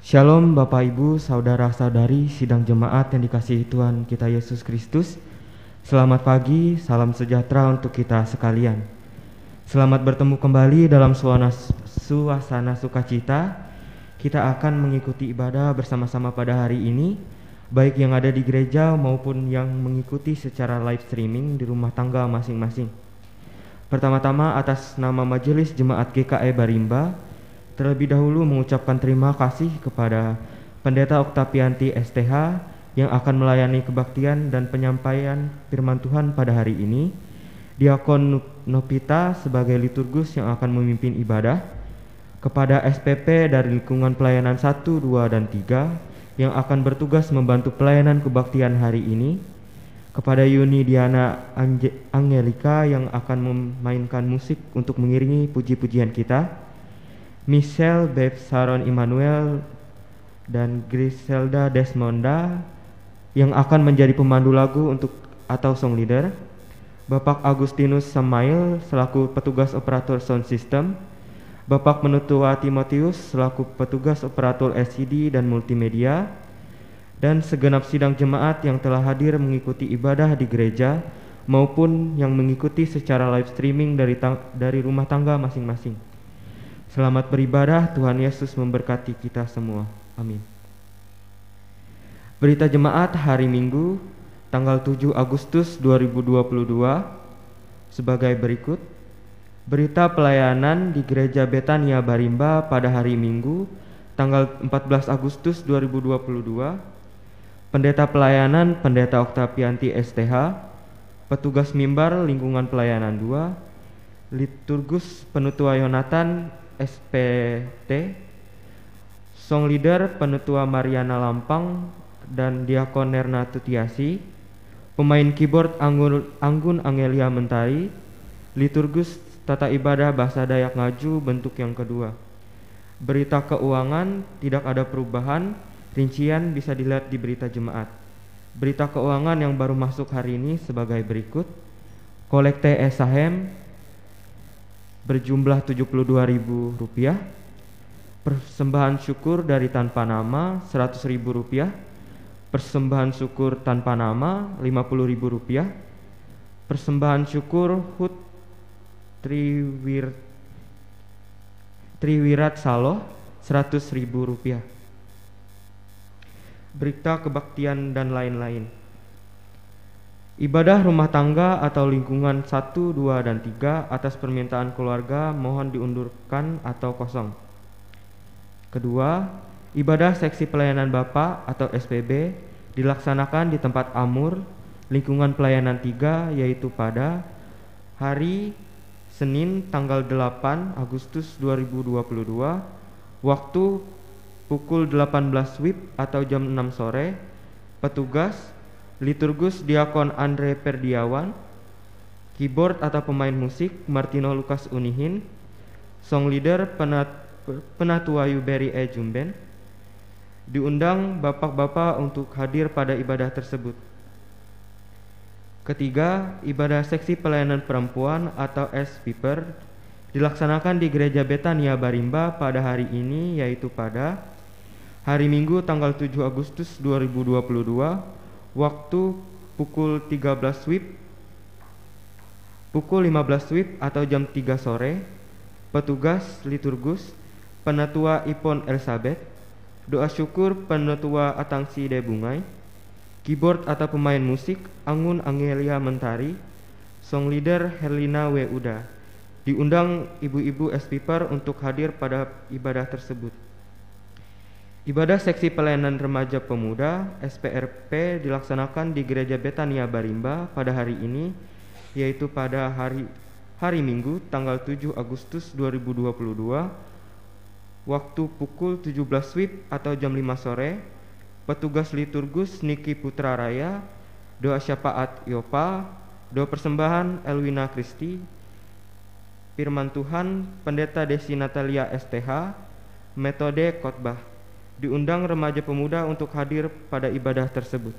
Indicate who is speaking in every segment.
Speaker 1: Shalom Bapak Ibu, Saudara-saudari, sidang jemaat yang dikasihi Tuhan kita Yesus Kristus. Selamat pagi, salam sejahtera untuk kita sekalian. Selamat bertemu kembali dalam suasana sukacita. Kita akan mengikuti ibadah bersama-sama pada hari ini, baik yang ada di gereja maupun yang mengikuti secara live streaming di rumah tangga masing-masing. Pertama-tama atas nama Majelis Jemaat GKI Barimba, terlebih dahulu mengucapkan terima kasih kepada Pendeta Oktapianti STH yang akan melayani kebaktian dan penyampaian firman Tuhan pada hari ini, Diakon Nopita sebagai liturgus yang akan memimpin ibadah, kepada SPP dari lingkungan pelayanan 1, 2, dan 3 yang akan bertugas membantu pelayanan kebaktian hari ini, kepada Yuni Diana Angelika yang akan memainkan musik untuk mengiringi puji-pujian kita, Michelle Beb Saron Immanuel dan Griselda Desmonda yang akan menjadi pemandu lagu atau song leader, Bapak Agustinus Samail selaku petugas operator sound system, Bapak Menutua Timotius selaku petugas operator LCD dan multimedia, dan segenap sidang jemaat yang telah hadir mengikuti ibadah di gereja maupun yang mengikuti secara live streaming dari rumah tangga masing-masing. Selamat beribadah, Tuhan Yesus memberkati kita semua. Amin. Berita jemaat hari Minggu, tanggal 7 Agustus 2022 sebagai berikut. Berita pelayanan di Gereja Betania Barimba pada hari Minggu, tanggal 14 Agustus 2022. Pendeta pelayanan Pendeta Oktapianti STH, petugas mimbar lingkungan pelayanan 2, liturgus Penutua Yonatan SPT, song leader Penutua Mariana Lampang dan Diakon Nerna Tutiasi, pemain keyboard Anggun Angelia Mentari, liturgus Tata Ibadah Bahasa Dayak Ngaju bentuk yang kedua. Berita keuangan tidak ada perubahan, rincian bisa dilihat di berita jemaat. Berita keuangan yang baru masuk hari ini sebagai berikut. Kolekte Esahem berjumlah Rp72.000, persembahan syukur dari tanpa nama Rp100.000, persembahan syukur tanpa nama Rp50.000, persembahan syukur HUT Triwirat Saloh Rp100.000. Berita kebaktian dan lain-lain. Ibadah rumah tangga atau lingkungan 1, 2, dan 3 atas permintaan keluarga mohon diundurkan atau kosong. Kedua, ibadah seksi pelayanan Bapak atau SPB dilaksanakan di tempat Amur, lingkungan pelayanan 3, yaitu pada hari Senin tanggal 8 Agustus 2022, waktu pukul 18 WIB atau jam 6 sore. Petugas liturgus Diakon Andre Perdiawan, keyboard atau pemain musik Martino Lukas Unihin, song leader Penatua Yuberi Jumben. Diundang bapak-bapak untuk hadir pada ibadah tersebut. Ketiga, ibadah seksi pelayanan perempuan atau S-Piper dilaksanakan di Gereja Betania Barimba pada hari ini, yaitu pada hari Minggu tanggal 7 Agustus 2022, waktu pukul 13 WIB, pukul 15 WIB atau jam 3 sore. Petugas liturgus Penatua Ipon Elizabeth, doa syukur Penatua Atangsi De Bungai, keyboard atau pemain musik Anggun Angelia Mentari, song leader Herlina W. Uda. Diundang ibu-ibu S-Piper untuk hadir pada ibadah tersebut. Ibadah seksi pelayanan remaja pemuda SPRP dilaksanakan di Gereja Betania Barimba pada hari ini, yaitu pada hari Minggu tanggal 7 Agustus 2022, waktu pukul 17 WIB atau jam 5 sore. Petugas liturgus Niki Putra Raya, doa syafaat Yopa, doa persembahan Elwina Kristi, firman Tuhan Pendeta Desi Natalia STH, metode khotbah. Diundang remaja pemuda untuk hadir pada ibadah tersebut.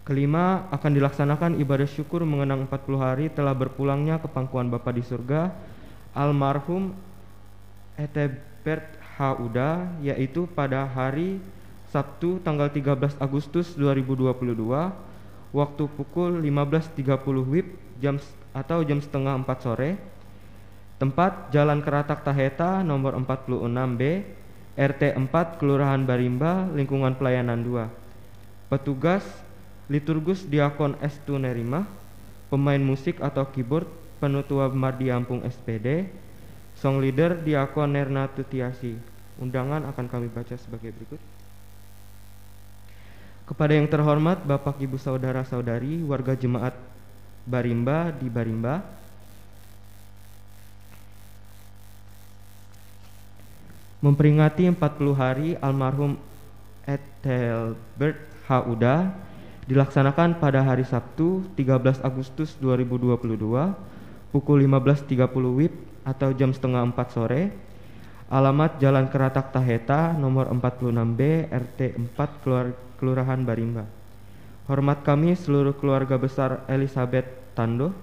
Speaker 1: Kelima, akan dilaksanakan ibadah syukur mengenang 40 hari telah berpulangnya ke pangkuan Bapa di surga almarhum Etebert Hauda, yaitu pada hari Sabtu tanggal 13 Agustus 2022 waktu pukul 15.30 WIB jam setengah 4 sore. Tempat Jalan Keratak Taheta nomor 46B, RT 4, Kelurahan Barimba, lingkungan pelayanan 2. Petugas liturgus Diakon Estu Nerimah, pemain musik atau keyboard Penutua Mardi Ampung SPD, song leader Diakon Nerna Tutiasi. Undangan akan kami baca sebagai berikut. Kepada yang terhormat Bapak Ibu Saudara-saudari warga jemaat Barimba di Barimba, memperingati 40 hari almarhum Ethelbert Hauda dilaksanakan pada hari Sabtu 13 Agustus 2022 pukul 15.30 WIB atau jam setengah 4 sore. Alamat Jalan Keratak Taheta nomor 46B, RT 4, Kelurahan Barimba. Hormat kami seluruh keluarga besar Elizabeth Tando.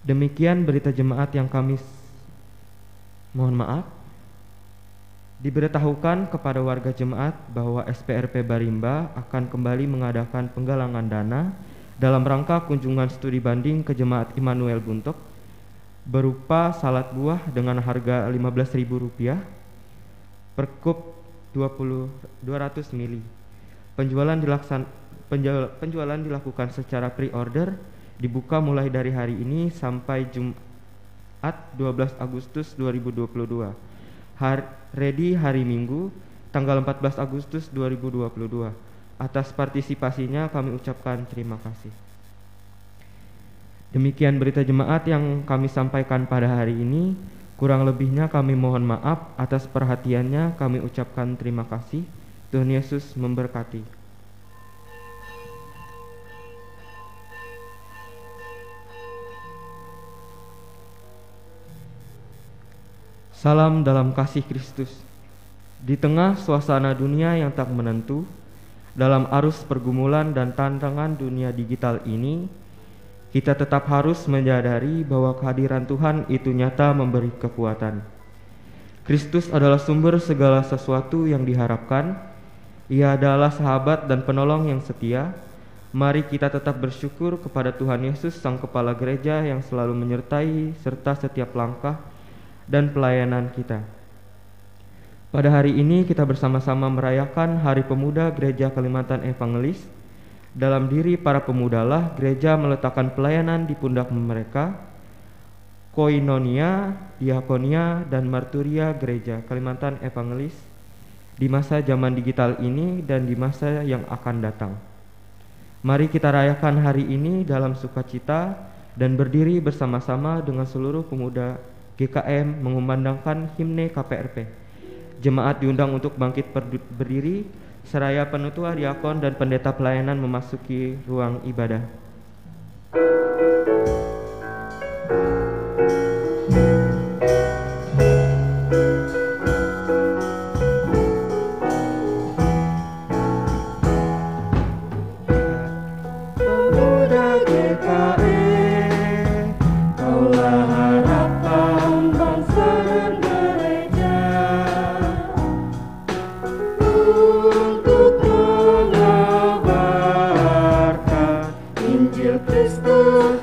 Speaker 1: Demikian berita jemaat yang kami mohon maaf. Diberitahukan kepada warga jemaat bahwa SPRP Barimba akan kembali mengadakan penggalangan dana dalam rangka kunjungan studi banding ke jemaat Immanuel Buntok berupa salad buah dengan harga Rp15.000 per cup 200 ml. Penjualan dilakukan secara pre-order, dibuka mulai dari hari ini sampai Jumat 12 Agustus 2022. Ready hari Minggu tanggal 14 Agustus 2022. Atas partisipasinya kami ucapkan terima kasih. Demikian berita jemaat yang kami sampaikan pada hari ini. Kurang lebihnya kami mohon maaf. Atas perhatiannya kami ucapkan terima kasih. Tuhan Yesus memberkati. Salam dalam kasih Kristus. Di tengah suasana dunia yang tak menentu, dalam arus pergumulan dan tantangan dunia digital ini, kita tetap harus menyadari bahwa kehadiran Tuhan itu nyata memberi kekuatan. Kristus adalah sumber segala sesuatu yang diharapkan. Ia adalah sahabat dan penolong yang setia. Mari kita tetap bersyukur kepada Tuhan Yesus, Sang Kepala Gereja yang selalu menyertai serta setiap langkah dan pelayanan kita. Pada hari ini kita bersama-sama merayakan Hari Pemuda Gereja Kalimantan Evangelis. Dalam diri para pemudalah gereja meletakkan pelayanan di pundak mereka. Koinonia, diakonia, dan marturia Gereja Kalimantan Evangelis di masa zaman digital ini dan di masa yang akan datang. Mari kita rayakan hari ini dalam sukacita dan berdiri bersama-sama dengan seluruh pemuda GKM mengumandangkan himne KPRP. Jemaat diundang untuk bangkit berdiri, seraya penutua, diakon, dan pendeta pelayanan memasuki ruang ibadah.
Speaker 2: Injil Kristus,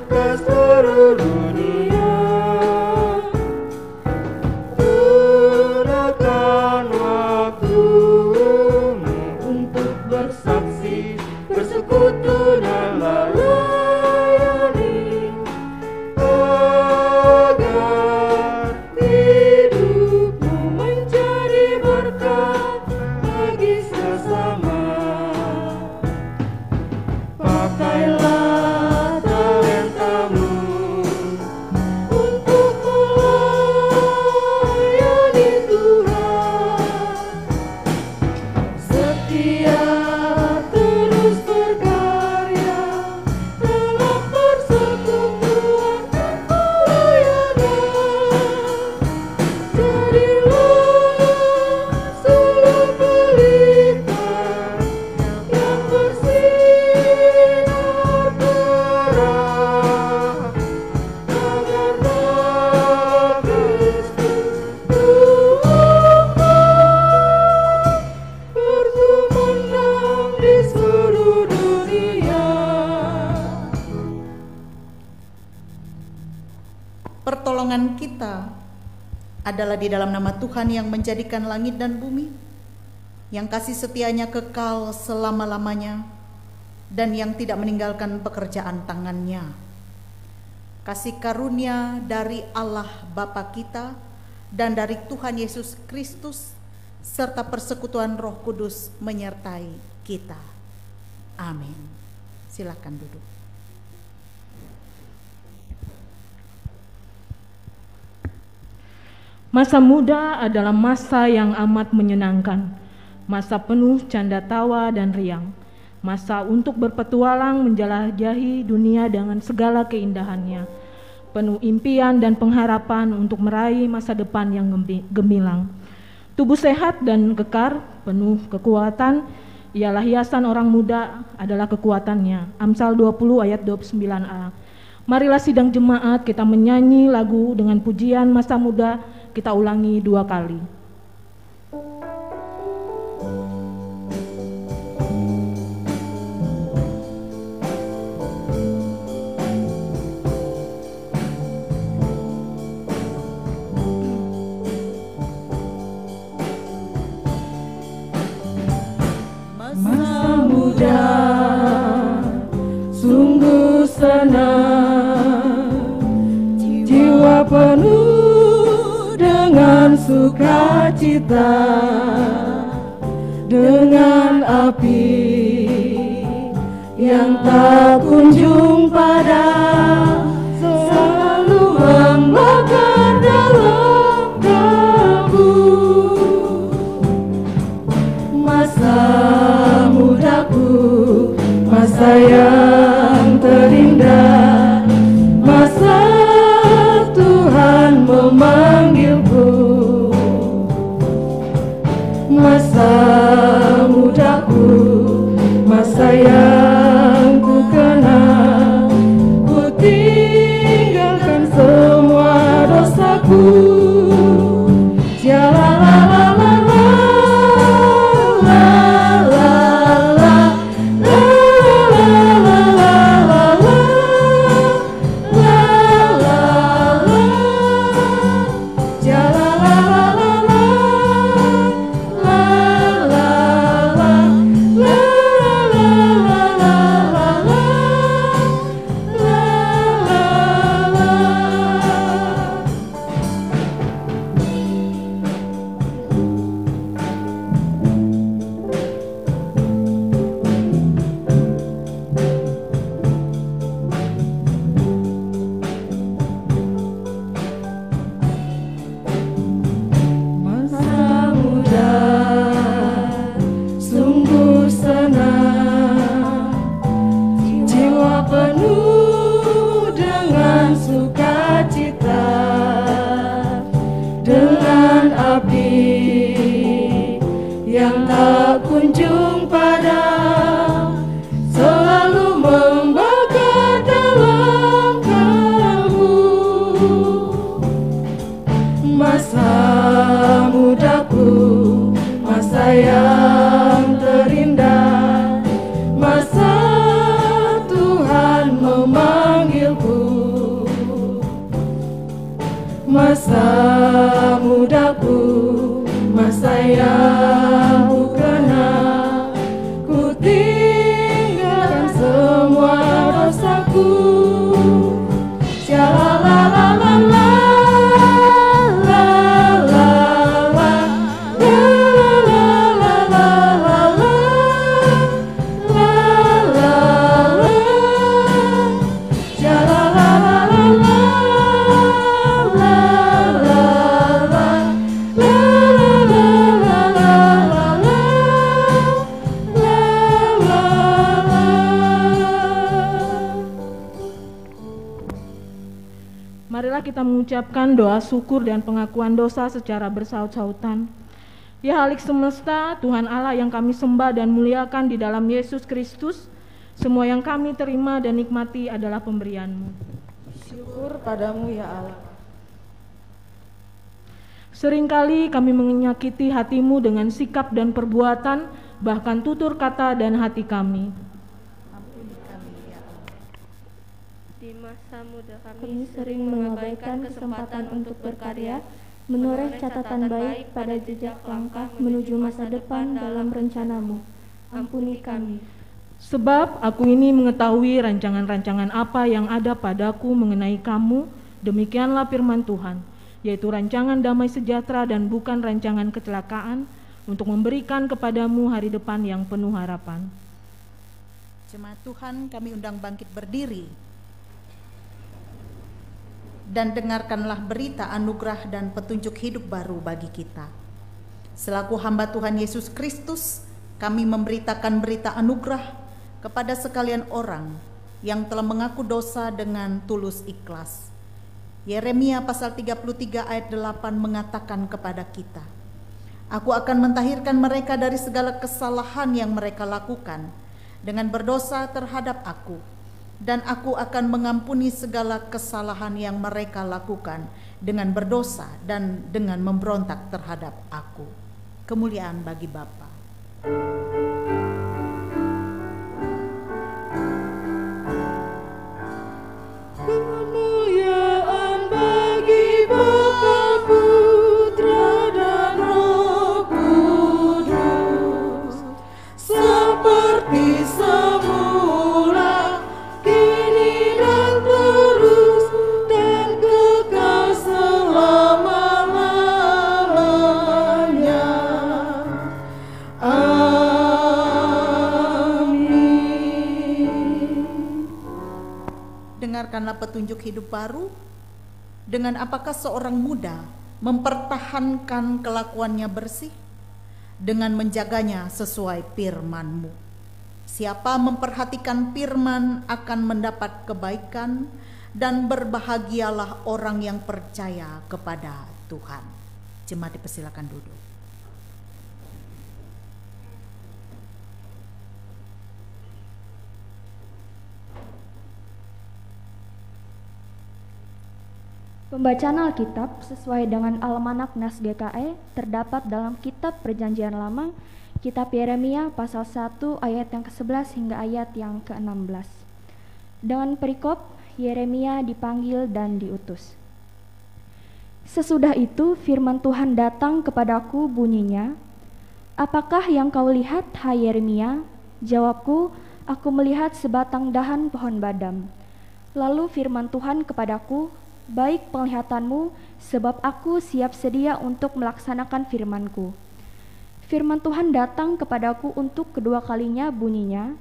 Speaker 2: adalah di dalam nama Tuhan yang menjadikan langit dan bumi, yang kasih setianya kekal selama-lamanya, dan yang tidak meninggalkan pekerjaan tangannya. Kasih karunia dari Allah Bapa kita dan dari Tuhan Yesus Kristus serta persekutuan Roh Kudus menyertai kita. Amin. Silakan duduk.
Speaker 3: Masa muda adalah masa yang amat menyenangkan, masa penuh canda tawa dan riang, masa untuk berpetualang menjelajahi dunia dengan segala keindahannya, penuh impian dan pengharapan untuk meraih masa depan yang gemilang. Tubuh sehat dan kekar, penuh kekuatan, ialah hiasan orang muda adalah kekuatannya. Amsal 20 ayat 29a. Marilah sidang jemaat kita menyanyi lagu dengan pujian masa muda. Kita ulangi 2 kali.
Speaker 4: Masa muda sungguh senang, jiwa penuh dengan sukacita, dengan api yang tak kunjung padam, selalu membakar dalam kalbu. Masa mudaku, masa yang terindah, masa Tuhan memanggilku. Masa mudaku, masa yang ku kenal, ku tinggalkan semua dosaku. Masa mudaku, masa yang ku kenal, ku tinggalkan semua dosaku. Shalalalalala.
Speaker 3: Marilah kita mengucapkan doa syukur dan pengakuan dosa secara bersaut-sautan. Ya Halik semesta, Tuhan Allah yang kami sembah dan muliakan di dalam Yesus Kristus, semua yang kami terima dan nikmati adalah pemberian-Mu.
Speaker 4: Syukur padamu ya Allah.
Speaker 3: Seringkali kami menyakiti hati-Mu dengan sikap dan perbuatan, bahkan tutur kata dan hati kami.
Speaker 5: Di masa muda kami sering mengabaikan kesempatan untuk berkarya menoreh catatan baik pada jejak langkah menuju masa depan dalam rencanamu. Ampuni kami.
Speaker 3: Sebab aku ini mengetahui rancangan-rancangan apa yang ada padaku mengenai kamu, demikianlah firman Tuhan, yaitu rancangan damai sejahtera dan bukan rancangan kecelakaan, untuk memberikan kepadamu hari depan yang penuh harapan.
Speaker 2: Jemaat Tuhan, kami undang bangkit berdiri dan dengarkanlah berita anugerah dan petunjuk hidup baru bagi kita. Selaku hamba Tuhan Yesus Kristus, kami memberitakan berita anugerah kepada sekalian orang yang telah mengaku dosa dengan tulus ikhlas. Yeremia pasal 33 ayat 8 mengatakan kepada kita, "Aku akan mentahirkan mereka dari segala kesalahan yang mereka lakukan dengan berdosa terhadap aku, dan aku akan mengampuni segala kesalahan yang mereka lakukan dengan berdosa dan dengan memberontak terhadap aku." Kemuliaan bagi Bapa.
Speaker 4: Kemuliaan bagi Bapa, Putra, dan Roh Kudus, seperti semula, kini dan terus, dan kekal selama-lamanya.
Speaker 2: Dengarkanlah petunjuk hidup baru. Dengan apakah seorang muda mempertahankan kelakuannya bersih? Dengan menjaganya sesuai firman-Mu. Siapa memperhatikan firman akan mendapat kebaikan, dan berbahagialah orang yang percaya kepada Tuhan. Jemaat dipersilakan duduk.
Speaker 5: Pembacaan Alkitab sesuai dengan Almanak Nas GKI terdapat dalam Kitab Perjanjian Lama, Kitab Yeremia pasal 1 ayat yang ke-11 hingga ayat yang ke-16. Dengan perikop, Yeremia dipanggil dan diutus. Sesudah itu firman Tuhan datang kepadaku bunyinya, "Apakah yang kau lihat, hai Yeremia?" Jawabku, "Aku melihat sebatang dahan pohon badam." Lalu firman Tuhan kepadaku, "Baik penglihatanmu, sebab aku siap sedia untuk melaksanakan firman-Ku." Firman Tuhan datang kepadaku untuk kedua kalinya bunyinya,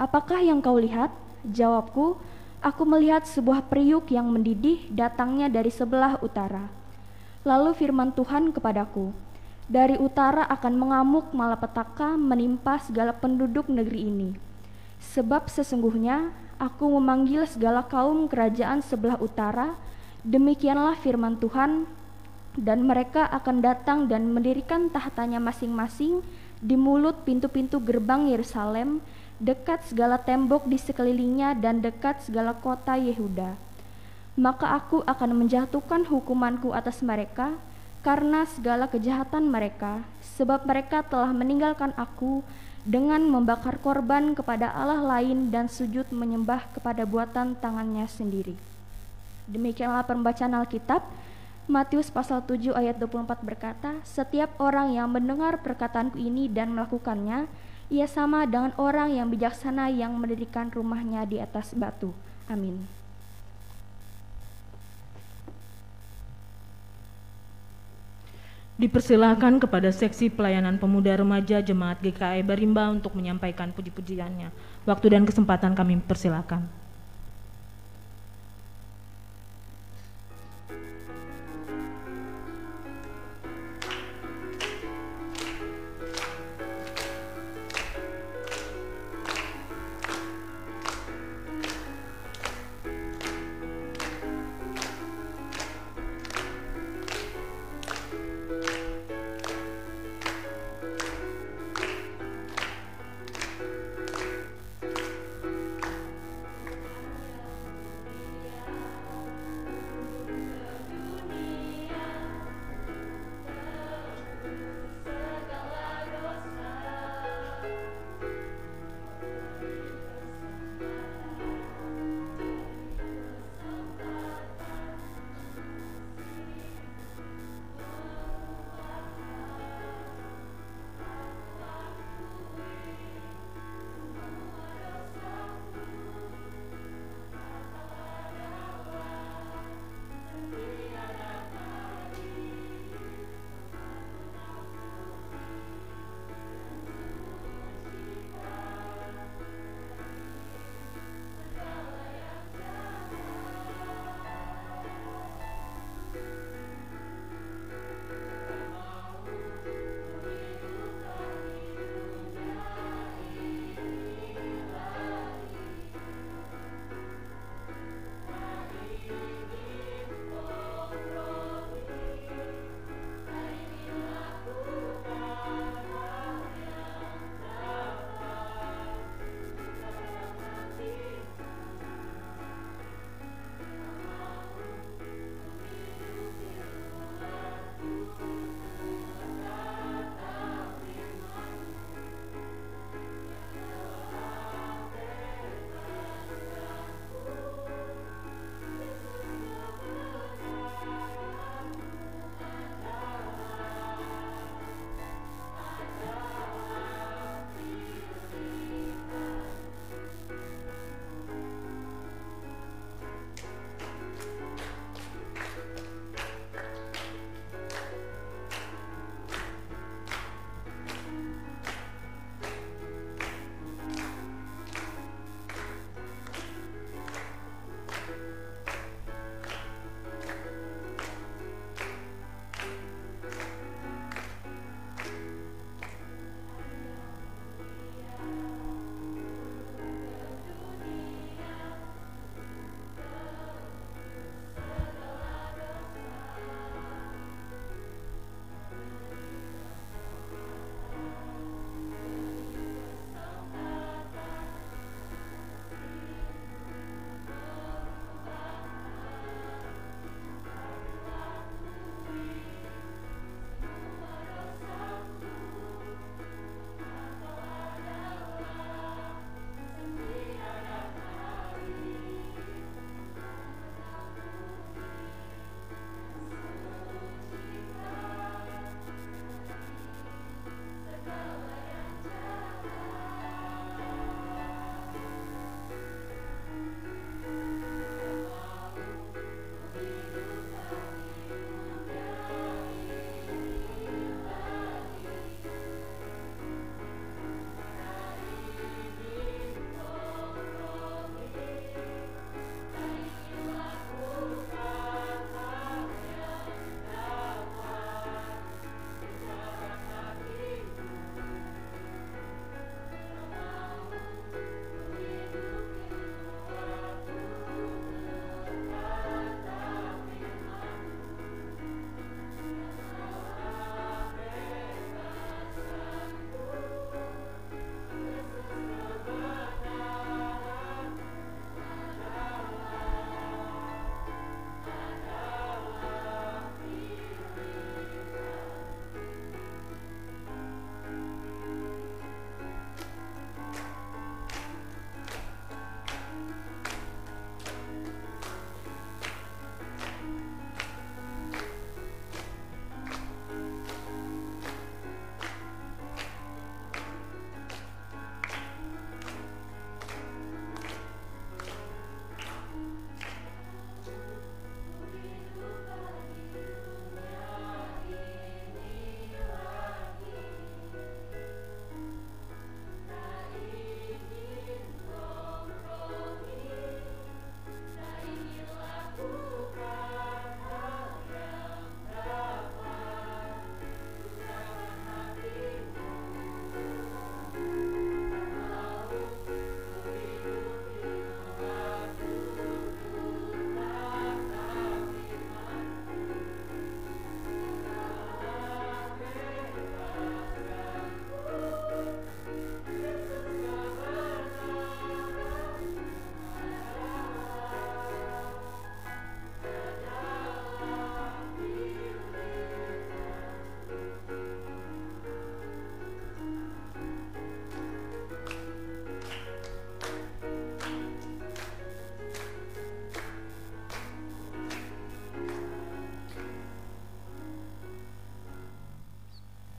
Speaker 5: "Apakah yang kau lihat?" Jawabku, "Aku melihat sebuah periuk yang mendidih datangnya dari sebelah utara." Lalu firman Tuhan kepadaku, "Dari utara akan mengamuk malapetaka menimpa segala penduduk negeri ini. Sebab sesungguhnya aku memanggil segala kaum kerajaan sebelah utara, demikianlah firman Tuhan, dan mereka akan datang dan mendirikan tahtanya masing-masing di mulut pintu-pintu gerbang Yerusalem, dekat segala tembok di sekelilingnya dan dekat segala kota Yehuda. Maka aku akan menjatuhkan hukumanku atas mereka karena segala kejahatan mereka, sebab mereka telah meninggalkan aku dengan membakar korban kepada Allah lain dan sujud menyembah kepada buatan tangannya sendiri." Demikianlah pembacaan Alkitab. Matius pasal 7 ayat 24 berkata, "Setiap orang yang mendengar perkataanku ini dan melakukannya, ia sama dengan orang yang bijaksana yang mendirikan rumahnya di atas batu." Amin.
Speaker 3: Dipersilakan kepada seksi pelayanan pemuda remaja Jemaat GKI Barimba untuk menyampaikan puji-pujiannya. Waktu dan kesempatan kami persilakan.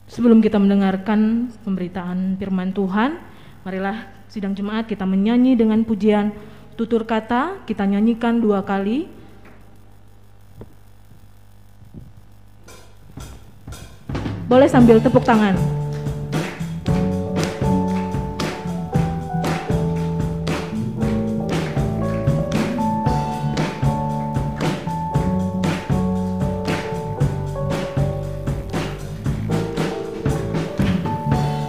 Speaker 3: Sebelum kita mendengarkan pemberitaan firman Tuhan, marilah sidang jemaat kita menyanyi dengan pujian tutur kata. Kita nyanyikan 2 kali. Boleh sambil tepuk tangan.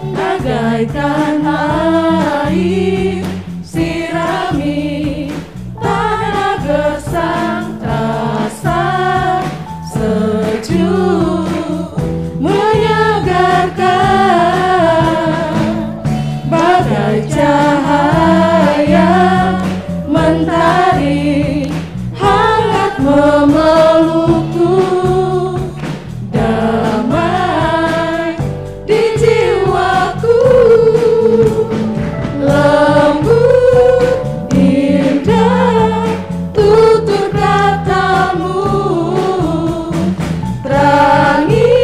Speaker 4: Bagaikan air sirami tanah gersang rasa sejuk menyegarkan, bagai cahaya mentari hangat memelukku, damai di jiwaku, lembut indah tutur katamu, terangi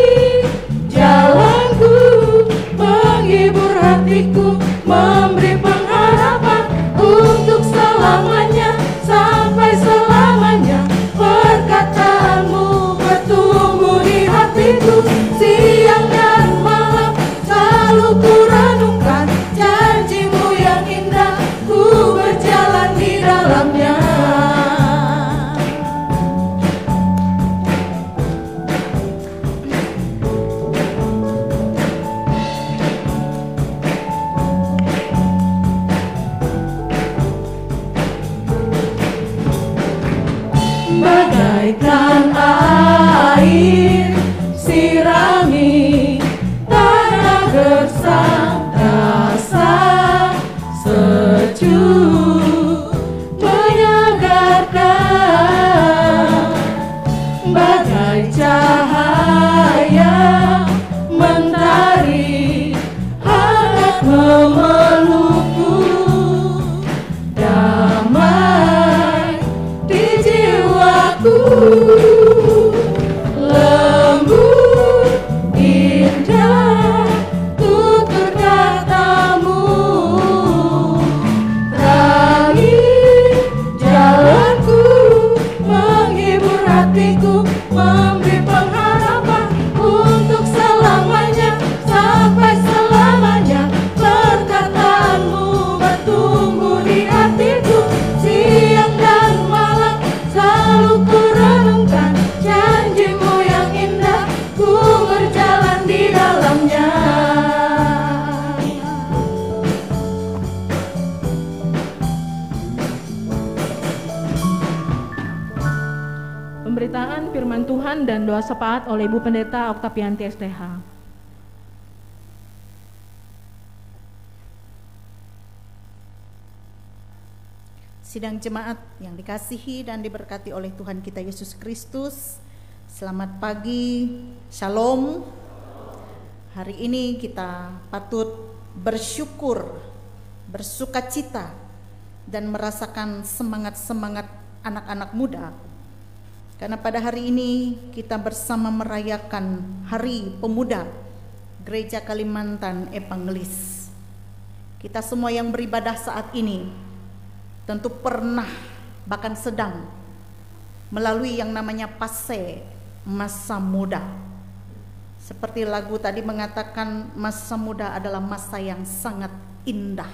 Speaker 4: jalanku, menghibur hatiku, memberi pengharapan untuk selamanya, sampai selamanya. Perkataanmu bertumbuh di hatiku, siang dan malam selalu ku renungkan, janjimu yang indah, ku berjalan di dalamnya. Bagaikan air sirami tanah gersang rasa sejuk menyegarkan, bagai cahaya mentari hangat memelukku, damai di jiwaku, lembut indah tutur katamu, terangi jalanku, menghibur hatiku, memberi pengharapan untuk selamanya, sampai selamanya. Perkataanmu bertumbuh di hatiku, siang dan malam selalu ku renungkan, janjimu yang indah, ku berjalan di dalamnya.
Speaker 3: Pemberitaan firman Tuhan dan doa syafaat oleh Ibu Pendeta Oktavianti STH.
Speaker 2: Sidang jemaat yang dikasihi dan diberkati oleh Tuhan kita Yesus Kristus, selamat pagi, shalom. Hari ini kita patut bersyukur, bersukacita, dan merasakan semangat-semangat anak-anak muda, karena pada hari ini kita bersama merayakan Hari Pemuda Gereja Kalimantan Evangelis. Kita semua yang beribadah saat ini tentu pernah, bahkan sedang melalui yang namanya fase masa muda. Seperti lagu tadi mengatakan, masa muda adalah masa yang sangat indah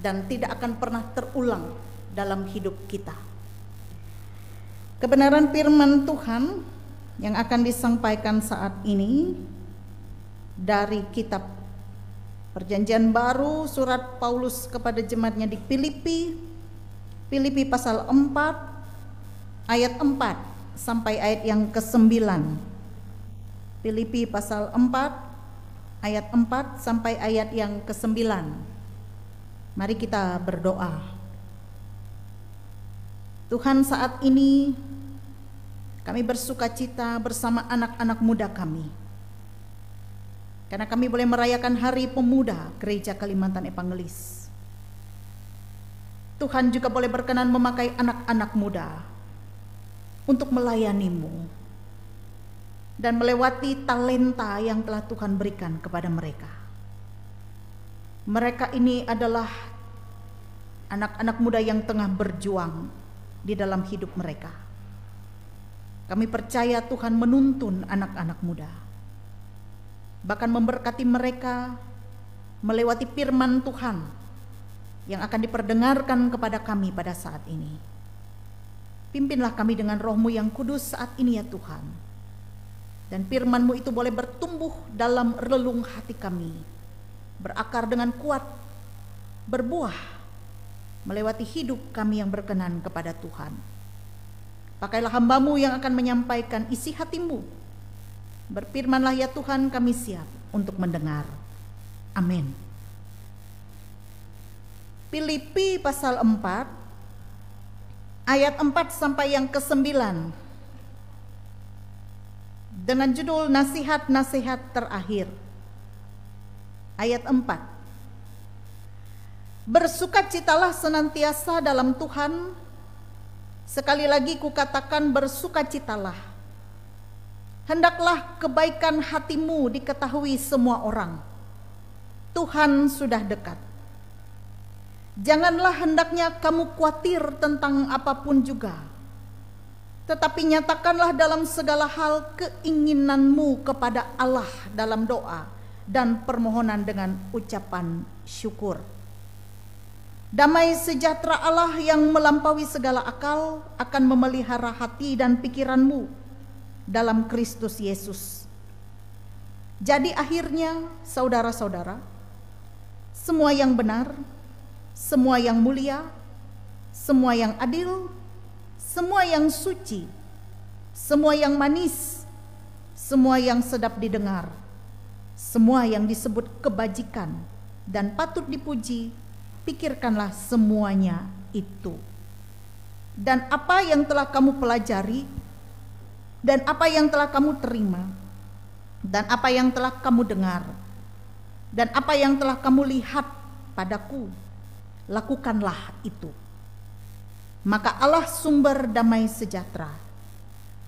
Speaker 2: dan tidak akan pernah terulang dalam hidup kita. Kebenaran firman Tuhan yang akan disampaikan saat ini dari kitab Perjanjian Baru, surat Paulus kepada jemaatnya di Filipi pasal 4 ayat 4 sampai ayat yang ke-9. Filipi pasal 4 ayat 4 sampai ayat yang ke-9. Mari kita berdoa. Tuhan, saat ini kami bersukacita bersama anak-anak muda kami, karena kami boleh merayakan Hari Pemuda Gereja Kalimantan Evangelis. Tuhan juga boleh berkenan memakai anak-anak muda untuk melayani-Mu. dan melewati talenta yang telah Tuhan berikan kepada mereka. Mereka ini adalah anak-anak muda yang tengah berjuang di dalam hidup mereka. Kami percaya Tuhan menuntun anak-anak muda, bahkan memberkati mereka melewati firman Tuhan yang akan diperdengarkan kepada kami pada saat ini. Pimpinlah kami dengan Roh-Mu yang kudus saat ini ya Tuhan. Dan firman-Mu itu boleh bertumbuh dalam relung hati kami, berakar dengan kuat, berbuah, melewati hidup kami yang berkenan kepada Tuhan. Pakailah hamba-Mu yang akan menyampaikan isi hati-Mu. Berfirmanlah ya Tuhan, kami siap untuk mendengar. Amin. Filipi pasal 4 ayat 4 sampai yang ke-9 dengan judul nasihat-nasihat terakhir. Ayat 4. Bersukacitalah senantiasa dalam Tuhan. Sekali lagi kukatakan bersukacitalah. Hendaklah kebaikan hatimu diketahui semua orang. Tuhan sudah dekat. Janganlah hendaknya kamu khawatir tentang apapun juga, tetapi nyatakanlah dalam segala hal keinginanmu kepada Allah dalam doa dan permohonan dengan ucapan syukur. Damai sejahtera Allah yang melampaui segala akal akan memelihara hati dan pikiranmu dalam Kristus Yesus. Jadi akhirnya saudara-saudara, semua yang benar, semua yang mulia, semua yang adil, semua yang suci, semua yang manis, semua yang sedap didengar, semua yang disebut kebajikan dan patut dipuji, pikirkanlah semuanya itu. Dan apa yang telah kamu pelajari, dan apa yang telah kamu terima, dan apa yang telah kamu dengar, dan apa yang telah kamu lihat padaku, lakukanlah itu. Maka Allah sumber damai sejahtera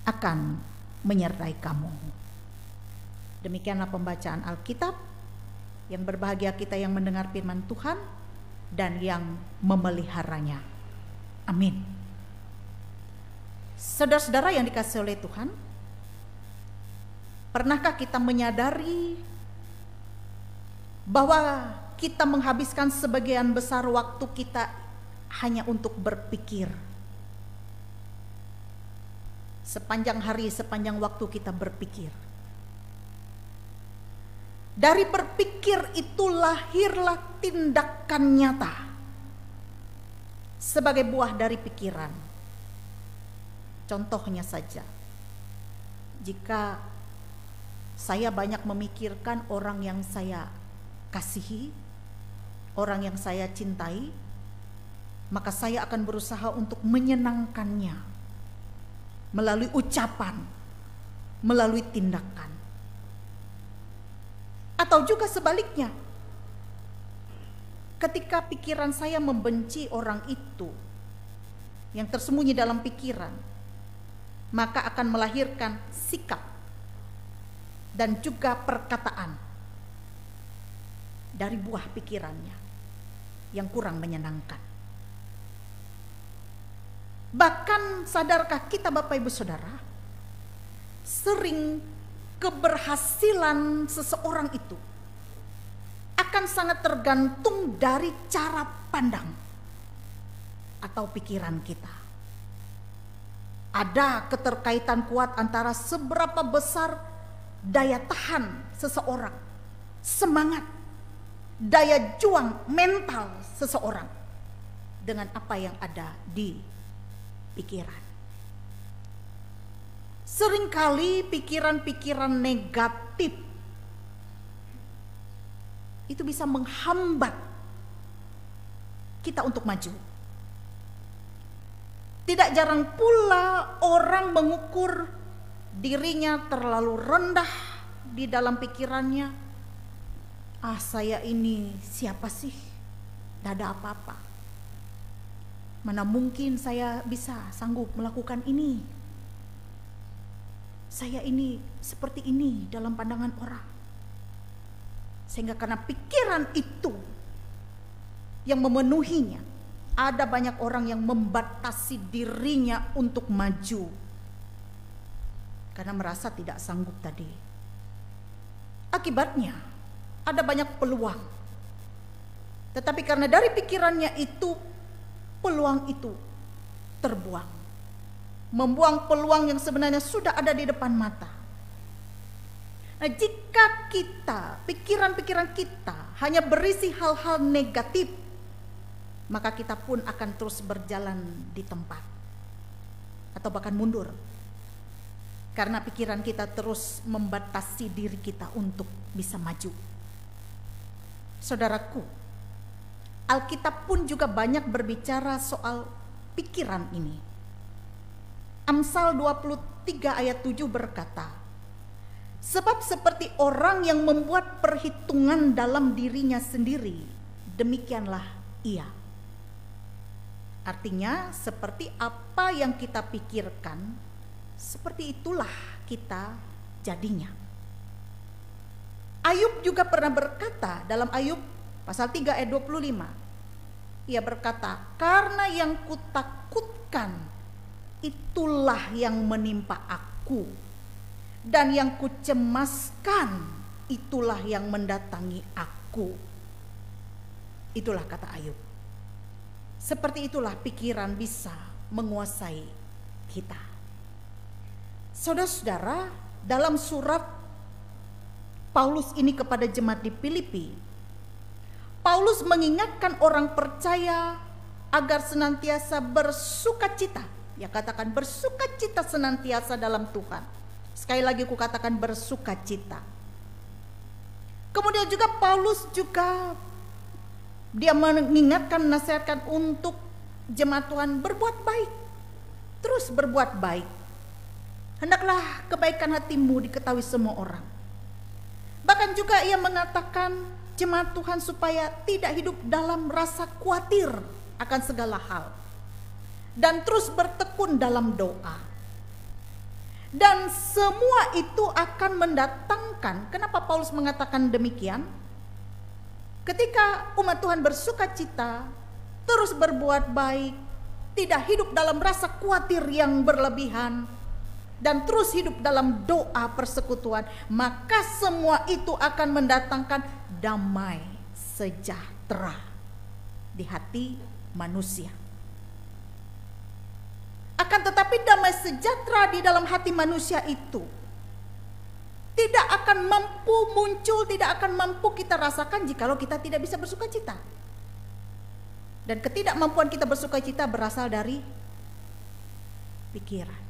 Speaker 2: akan menyertai kamu. Demikianlah pembacaan Alkitab. Yang berbahagia kita yang mendengar firman Tuhan dan yang memeliharanya. Amin. Saudara-saudara yang dikasihi oleh Tuhan, pernahkah kita menyadari bahwa kita menghabiskan sebagian besar waktu kita hanya untuk berpikir? Sepanjang hari, sepanjang waktu kita berpikir. Dari berpikir itu lahirlah tindakan nyata sebagai buah dari pikiran. Contohnya saja, jika saya banyak memikirkan orang yang saya kasihi, orang yang saya cintai, maka saya akan berusaha untuk menyenangkannya melalui ucapan, melalui tindakan. Atau juga sebaliknya, ketika pikiran saya membenci orang itu yang tersembunyi dalam pikiran, maka akan melahirkan sikap dan juga perkataan dari buah pikirannya yang kurang menyenangkan. Bahkan sadarkah kita Bapak Ibu Saudara, sering keberhasilan seseorang itu akan sangat tergantung dari cara pandang atau pikiran kita. Ada keterkaitan kuat antara seberapa besar daya tahan seseorang, semangat, daya juang mental seseorang dengan apa yang ada di pikiran. Seringkali pikiran-pikiran negatif itu bisa menghambat kita untuk maju. Tidak jarang pula orang mengukur dirinya terlalu rendah di dalam pikirannya. Ah, saya ini siapa sih? Tidak ada apa-apa. Mana mungkin saya bisa sanggup melakukan ini? saya ini seperti ini dalam pandangan orang. Sehingga karena pikiran itu yang memenuhinya, ada banyak orang yang membatasi dirinya untuk maju karena merasa tidak sanggup tadi. Akibatnya ada banyak peluang, tetapi karena dari pikirannya itu, peluang itu terbuang, membuang peluang yang sebenarnya sudah ada di depan mata. Nah, jika pikiran-pikiran kita hanya berisi hal-hal negatif, maka kita pun akan terus berjalan di tempat atau bahkan mundur, karena pikiran kita terus membatasi diri kita untuk bisa maju. Saudaraku, Alkitab pun juga banyak berbicara soal pikiran ini. Amsal 23 ayat 7 berkata, sebab seperti orang yang membuat perhitungan dalam dirinya sendiri, demikianlah ia. Artinya, seperti apa yang kita pikirkan, seperti itulah kita jadinya. Ayub juga pernah berkata dalam Ayub pasal 3 ayat 25. Ia berkata, karena yang kutakutkan itulah yang menimpa aku, dan yang kucemaskan itulah yang mendatangi aku. Itulah kata Ayub. Seperti itulah pikiran bisa menguasai kita. Saudara-saudara, dalam surat Paulus ini kepada jemaat di Filipi, Paulus mengingatkan orang percaya agar senantiasa bersukacita. Ya, katakan bersukacita senantiasa dalam Tuhan. Sekali lagi aku katakan bersukacita. Kemudian juga Paulus juga dia mengingatkan, menasihatkan untuk jemaat Tuhan berbuat baik. Terus berbuat baik. Hendaklah kebaikan hatimu diketahui semua orang. Bahkan juga ia mengatakan jemaat Tuhan supaya tidak hidup dalam rasa khawatir akan segala hal, dan terus bertekun dalam doa. Dan semua itu akan mendatangkan, kenapa Paulus mengatakan demikian? Ketika umat Tuhan bersukacita, terus berbuat baik, tidak hidup dalam rasa khawatir yang berlebihan, dan terus hidup dalam doa persekutuan, maka semua itu akan mendatangkan damai sejahtera di hati manusia. Akan tetapi damai sejahtera di dalam hati manusia itu tidak akan mampu muncul, tidak akan mampu kita rasakan jikalau kita tidak bisa bersukacita. Dan ketidakmampuan kita bersukacita berasal dari pikiran.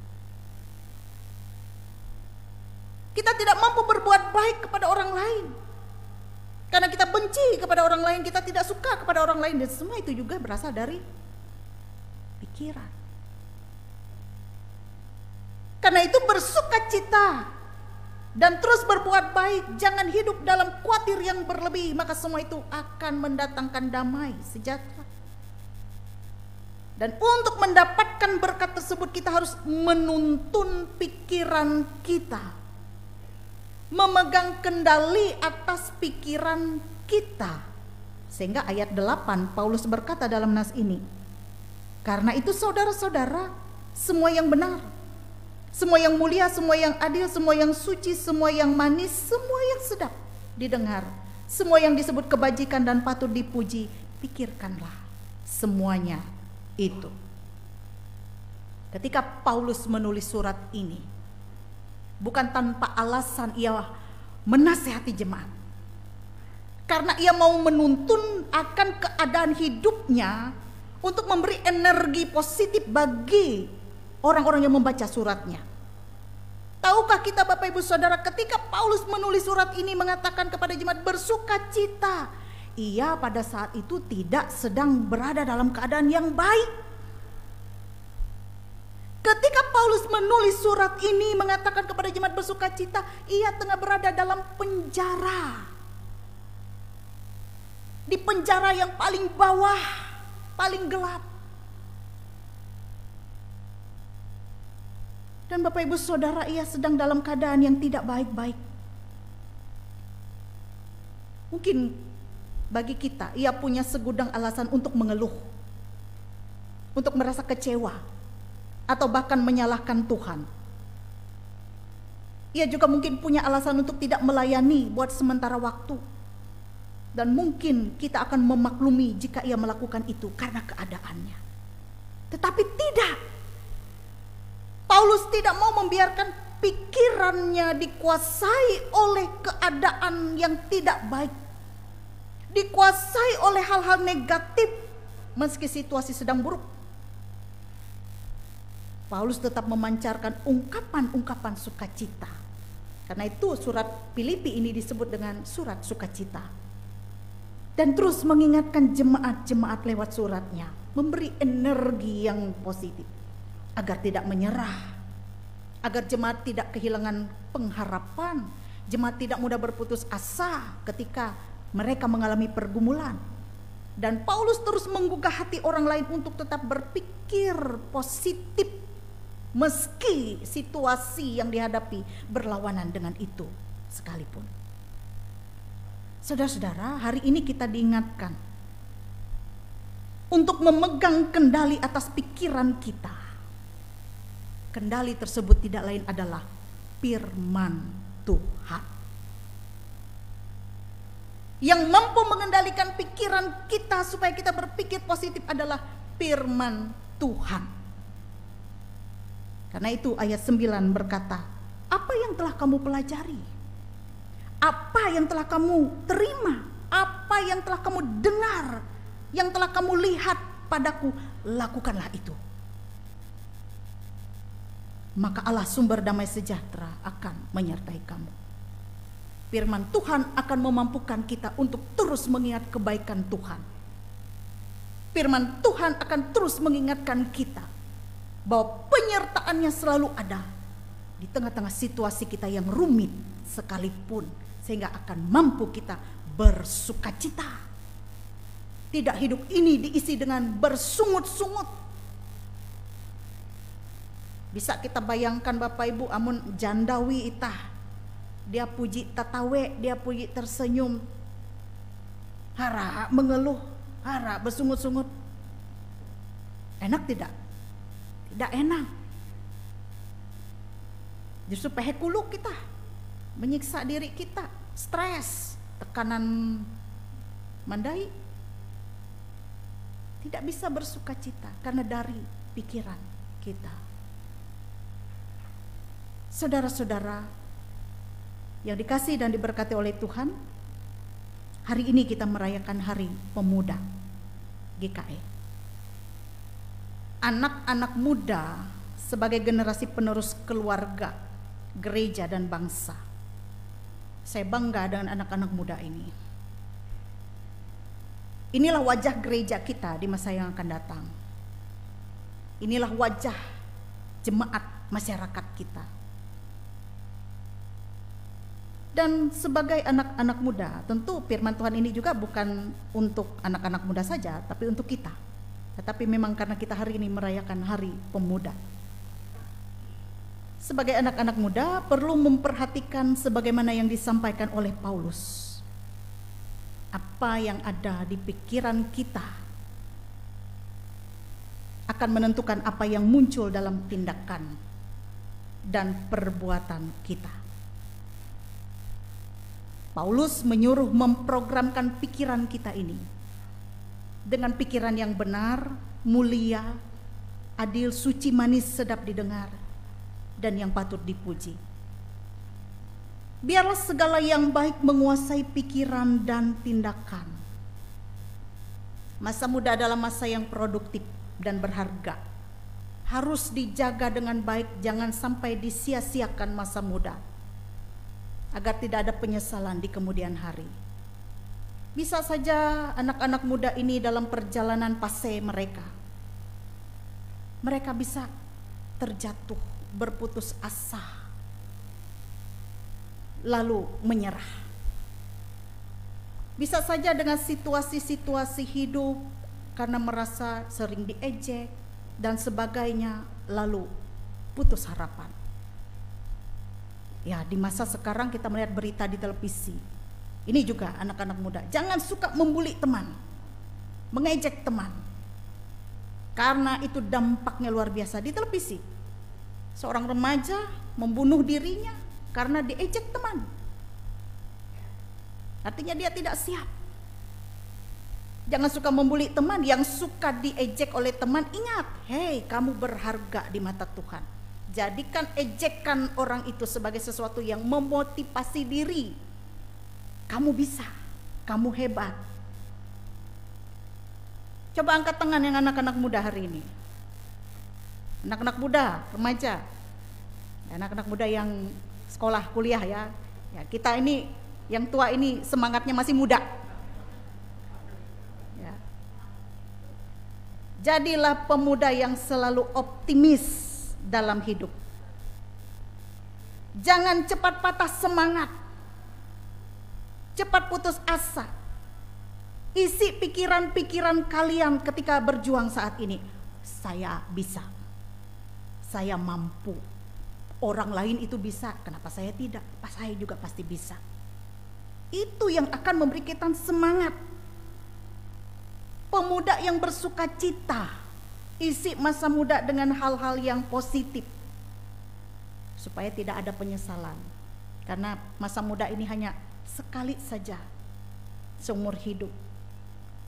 Speaker 2: Kita tidak mampu berbuat baik kepada orang lain karena kita benci kepada orang lain, kita tidak suka kepada orang lain, dan semua itu juga berasal dari pikiran. Karena itu bersukacita dan terus berbuat baik, jangan hidup dalam khawatir yang berlebih, maka semua itu akan mendatangkan damai sejahtera. Dan untuk mendapatkan berkat tersebut kita harus menuntun pikiran kita, memegang kendali atas pikiran kita. Sehingga ayat 8 Paulus berkata dalam nas ini, karena itu saudara-saudara, semua yang benar, semua yang mulia, semua yang adil, semua yang suci, semua yang manis, semua yang sedap didengar, semua yang disebut kebajikan dan patut dipuji, pikirkanlah semuanya itu. Ketika Paulus menulis surat ini, bukan tanpa alasan ia menasihati jemaat, karena ia mau menuntun akan keadaan hidupnya untuk memberi energi positif bagi orang-orang yang membaca suratnya. Tahukah kita Bapak Ibu Saudara, ketika Paulus menulis surat ini mengatakan kepada jemaat bersukacita, ia pada saat itu tidak sedang berada dalam keadaan yang baik. Ketika Paulus menulis surat ini mengatakan kepada jemaat bersukacita, ia tengah berada dalam penjara. Di penjara yang paling bawah, paling gelap. Dan Bapak Ibu Saudara, ia sedang dalam keadaan yang tidak baik-baik. Mungkin bagi kita, ia punya segudang alasan untuk mengeluh, untuk merasa kecewa, atau bahkan menyalahkan Tuhan. Ia juga mungkin punya alasan untuk tidak melayani buat sementara waktu. Dan mungkin kita akan memaklumi jika ia melakukan itu karena keadaannya. Tetapi tidak. Paulus tidak mau membiarkan pikirannya dikuasai oleh keadaan yang tidak baik, dikuasai oleh hal-hal negatif meski situasi sedang buruk. Paulus tetap memancarkan ungkapan-ungkapan sukacita. Karena itu surat Filipi ini disebut dengan surat sukacita. Dan terus mengingatkan jemaat-jemaat lewat suratnya, memberi energi yang positif agar tidak menyerah, agar jemaat tidak kehilangan pengharapan, jemaat tidak mudah berputus asa ketika mereka mengalami pergumulan. Dan Paulus terus menggugah hati orang lain untuk tetap berpikir positif meski situasi yang dihadapi berlawanan dengan itu sekalipun. Saudara-saudara, hari ini kita diingatkan untuk memegang kendali atas pikiran kita. Kendali tersebut tidak lain adalah firman Tuhan. Yang mampu mengendalikan pikiran kita supaya kita berpikir positif adalah firman Tuhan. Karena itu ayat 9 berkata, apa yang telah kamu pelajari? Apa yang telah kamu terima? Apa yang telah kamu dengar? Yang telah kamu lihat padaku, lakukanlah itu. Maka Allah sumber damai sejahtera akan menyertai kamu. Firman Tuhan akan memampukan kita untuk terus mengingat kebaikan Tuhan. Firman Tuhan akan terus mengingatkan kita bahwa penyertaannya selalu ada di tengah-tengah situasi kita yang rumit sekalipun, sehingga akan mampu kita bersukacita. Tidak hidup ini diisi dengan bersungut-sungut. Bisa kita bayangkan Bapak Ibu, amun jandawi itah, dia puji tatawe, dia puji tersenyum, hara mengeluh, hara bersungut-sungut. Enak tidak? Tidak enak. Justru pehekuluk kita, menyiksa diri kita, stres, tekanan mandai. Tidak bisa bersukacita karena dari pikiran kita. Saudara-saudara yang dikasihi dan diberkati oleh Tuhan, hari ini kita merayakan Hari Pemuda GKE. Anak-anak muda sebagai generasi penerus keluarga, gereja dan bangsa. Saya bangga dengan anak-anak muda ini. Inilah wajah gereja kita di masa yang akan datang. Inilah wajah jemaat masyarakat kita. Dan sebagai anak-anak muda, tentu firman Tuhan ini juga bukan untuk anak-anak muda saja, tapi untuk kita. Tetapi memang karena kita hari ini merayakan Hari Pemuda. Sebagai anak-anak muda perlu memperhatikan sebagaimana yang disampaikan oleh Paulus. Apa yang ada di pikiran kita akan menentukan apa yang muncul dalam tindakan dan perbuatan kita. Paulus menyuruh memprogramkan pikiran kita ini dengan pikiran yang benar, mulia, adil, suci, manis, sedap didengar, dan yang patut dipuji. Biarlah segala yang baik menguasai pikiran dan tindakan. Masa muda adalah masa yang produktif dan berharga. Harus dijaga dengan baik, jangan sampai disia-siakan masa muda, agar tidak ada penyesalan di kemudian hari. Bisa saja anak-anak muda ini dalam perjalanan fase mereka bisa terjatuh, berputus asa, lalu menyerah. Bisa saja dengan situasi-situasi hidup karena merasa sering diejek dan sebagainya, lalu putus harapan. Ya, di masa sekarang kita melihat berita di televisi. Ini juga anak-anak muda, jangan suka membuli teman, mengejek teman. Karena itu dampaknya luar biasa di televisi. Seorang remaja membunuh dirinya karena diejek teman. Artinya dia tidak siap. Jangan suka membuli teman. Yang suka diejek oleh teman, ingat, hei, kamu berharga di mata Tuhan. Jadikan ejekan orang itu sebagai sesuatu yang memotivasi diri. Kamu bisa, kamu hebat. Coba angkat tangan yang anak-anak muda hari ini. Anak-anak muda, remaja, anak-anak muda yang sekolah, kuliah ya. Ya, kita ini yang tua ini semangatnya masih muda. Ya. Jadilah pemuda yang selalu optimis dalam hidup. Jangan cepat patah semangat, cepat putus asa. Isi pikiran-pikiran kalian ketika berjuang saat ini, saya bisa, saya mampu. Orang lain itu bisa, kenapa saya tidak? Saya juga pasti bisa. Itu yang akan memberi kita semangat. Pemuda yang bersuka cita, isi masa muda dengan hal-hal yang positif, supaya tidak ada penyesalan. Karena masa muda ini hanya sekali saja seumur hidup.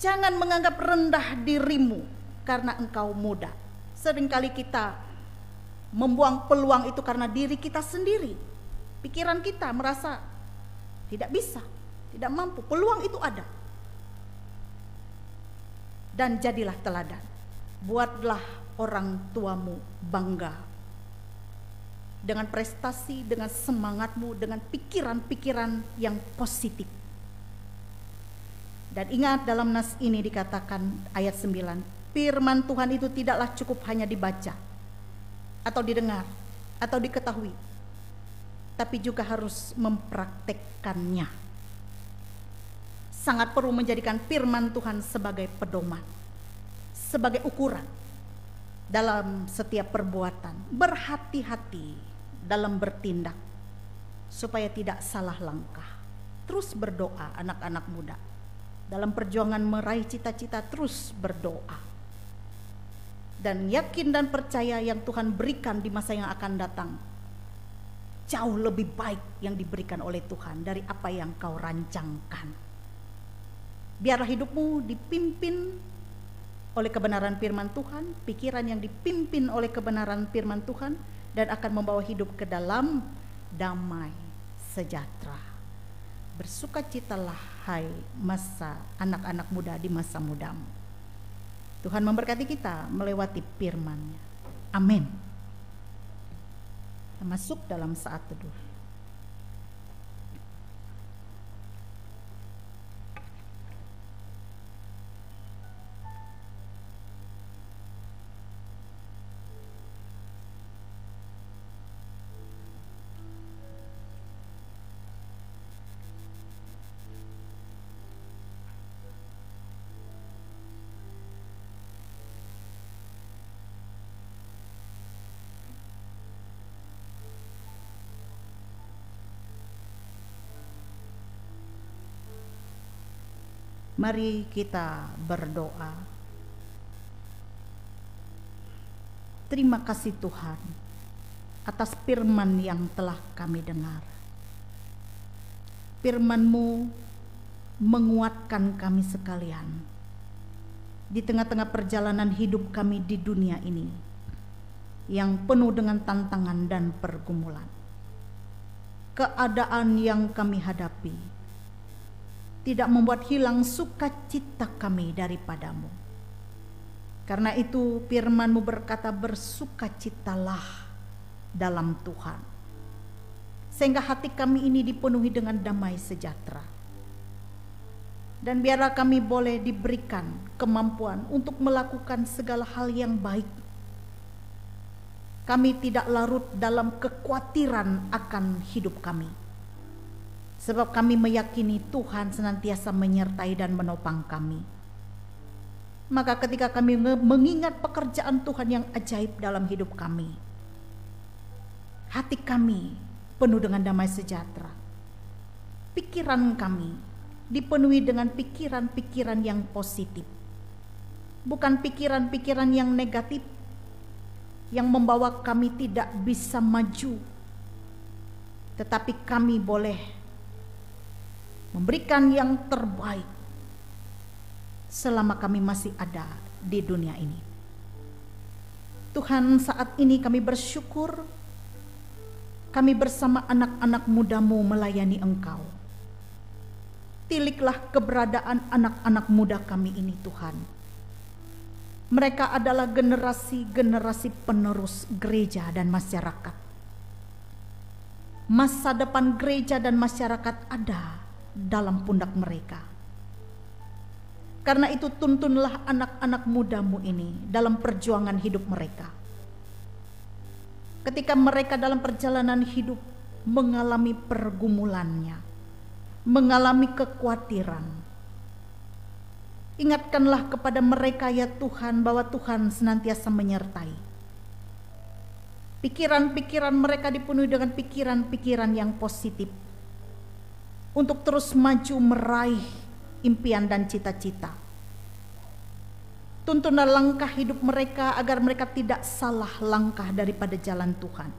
Speaker 2: Jangan menganggap rendah dirimu karena engkau muda. Seringkali kita membuang peluang itu karena diri kita sendiri. Pikiran kita merasa tidak bisa, tidak mampu. Peluang itu ada. Dan jadilah teladan. Buatlah orang tuamu bangga dengan prestasi, dengan semangatmu, dengan pikiran-pikiran yang positif. Dan ingat, dalam nas ini dikatakan ayat 9, firman Tuhan itu tidaklah cukup hanya dibaca atau didengar atau diketahui, tapi juga harus mempraktekkannya. Sangat perlu menjadikan firman Tuhan sebagai pedoman, sebagai ukuran dalam setiap perbuatan. Berhati-hati dalam bertindak supaya tidak salah langkah. Terus berdoa anak-anak muda. Dalam perjuangan meraih cita-cita, terus berdoa. Dan yakin dan percaya yang Tuhan berikan di masa yang akan datang jauh lebih baik yang diberikan oleh Tuhan dari apa yang kau rancangkan. Biarlah hidupmu dipimpin oleh kebenaran firman Tuhan, pikiran yang dipimpin oleh kebenaran firman Tuhan, dan akan membawa hidup ke dalam damai sejahtera. Bersukacitalah hai masa anak-anak muda di masa mudamu. Tuhan memberkati kita melewati firman-Nya. Amin. Kita masuk dalam saat teduh. Mari kita berdoa. Terima kasih Tuhan atas firman yang telah kami dengar. Firman-Mu menguatkan kami sekalian di tengah-tengah perjalanan hidup kami di dunia ini yang penuh dengan tantangan dan pergumulan. Keadaan yang kami hadapi tidak membuat hilang sukacita kami daripada-Mu. Karena itu firman-Mu berkata, bersukacitalah dalam Tuhan, sehingga hati kami ini dipenuhi dengan damai sejahtera. Dan biarlah kami boleh diberikan kemampuan untuk melakukan segala hal yang baik. Kami tidak larut dalam kekhawatiran akan hidup kami, sebab kami meyakini Tuhan senantiasa menyertai dan menopang kami. Maka ketika kami mengingat pekerjaan Tuhan yang ajaib dalam hidup kami, hati kami penuh dengan damai sejahtera. Pikiran kami dipenuhi dengan pikiran-pikiran yang positif, bukan pikiran-pikiran yang negatif yang membawa kami tidak bisa maju, tetapi kami boleh memberikan yang terbaik selama kami masih ada di dunia ini. Tuhan, saat ini kami bersyukur kami bersama anak-anak muda-Mu melayani Engkau. Tiliklah keberadaan anak-anak muda kami ini, Tuhan. Mereka adalah generasi-generasi penerus gereja dan masyarakat. Masa depan gereja dan masyarakat ada dalam pundak mereka. Karena itu tuntunlah anak-anak muda-Mu ini dalam perjuangan hidup mereka. Ketika mereka dalam perjalanan hidup mengalami pergumulannya, mengalami kekhawatiran, ingatkanlah kepada mereka ya Tuhan bahwa Tuhan senantiasa menyertai. Pikiran-pikiran mereka dipenuhi dengan pikiran-pikiran yang positif untuk terus maju meraih impian dan cita-cita. Tuntunlah langkah hidup mereka agar mereka tidak salah langkah daripada jalan Tuhan.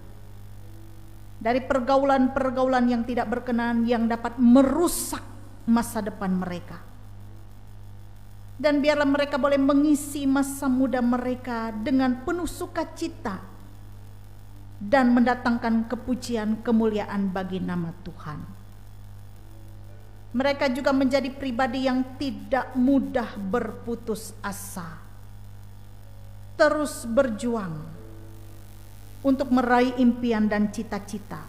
Speaker 2: Dari pergaulan-pergaulan yang tidak berkenan yang dapat merusak masa depan mereka. Dan biarlah mereka boleh mengisi masa muda mereka dengan penuh sukacita dan mendatangkan kepujian kemuliaan bagi nama Tuhan. Mereka juga menjadi pribadi yang tidak mudah berputus asa. Terus berjuang untuk meraih impian dan cita-cita.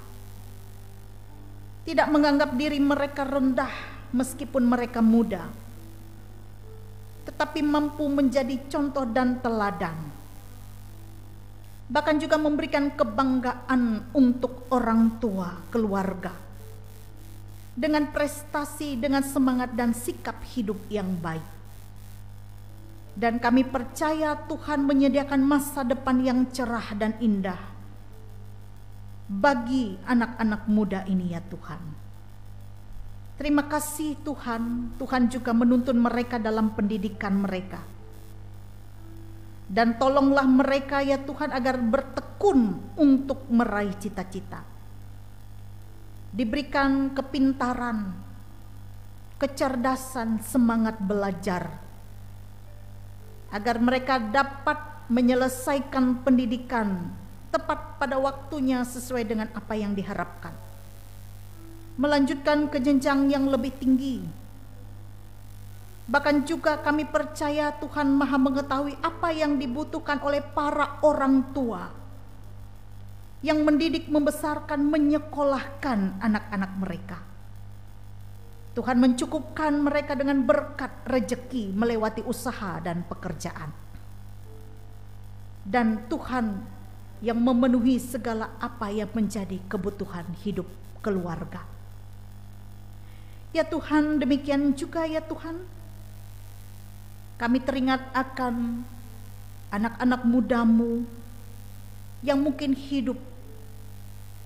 Speaker 2: Tidak menganggap diri mereka rendah meskipun mereka muda, tetapi mampu menjadi contoh dan teladan. Bahkan juga memberikan kebanggaan untuk orang tua, keluarga. Dengan prestasi, dengan semangat dan sikap hidup yang baik. Dan kami percaya Tuhan menyediakan masa depan yang cerah dan indah bagi anak-anak muda ini ya Tuhan. Terima kasih Tuhan, Tuhan juga menuntun mereka dalam pendidikan mereka. Dan tolonglah mereka ya Tuhan agar bertekun untuk meraih cita-cita. Diberikan kepintaran, kecerdasan, semangat belajar, agar mereka dapat menyelesaikan pendidikan tepat pada waktunya sesuai dengan apa yang diharapkan. Melanjutkan ke jenjang yang lebih tinggi. Bahkan juga kami percaya Tuhan Maha mengetahui apa yang dibutuhkan oleh para orang tua yang mendidik, membesarkan, menyekolahkan anak-anak mereka. Tuhan mencukupkan mereka dengan berkat rejeki melewati usaha dan pekerjaan. Dan Tuhan yang memenuhi segala apa yang menjadi kebutuhan hidup keluarga. Ya Tuhan, demikian juga ya Tuhan, kami teringat akan anak-anak muda-Mu yang mungkin hidup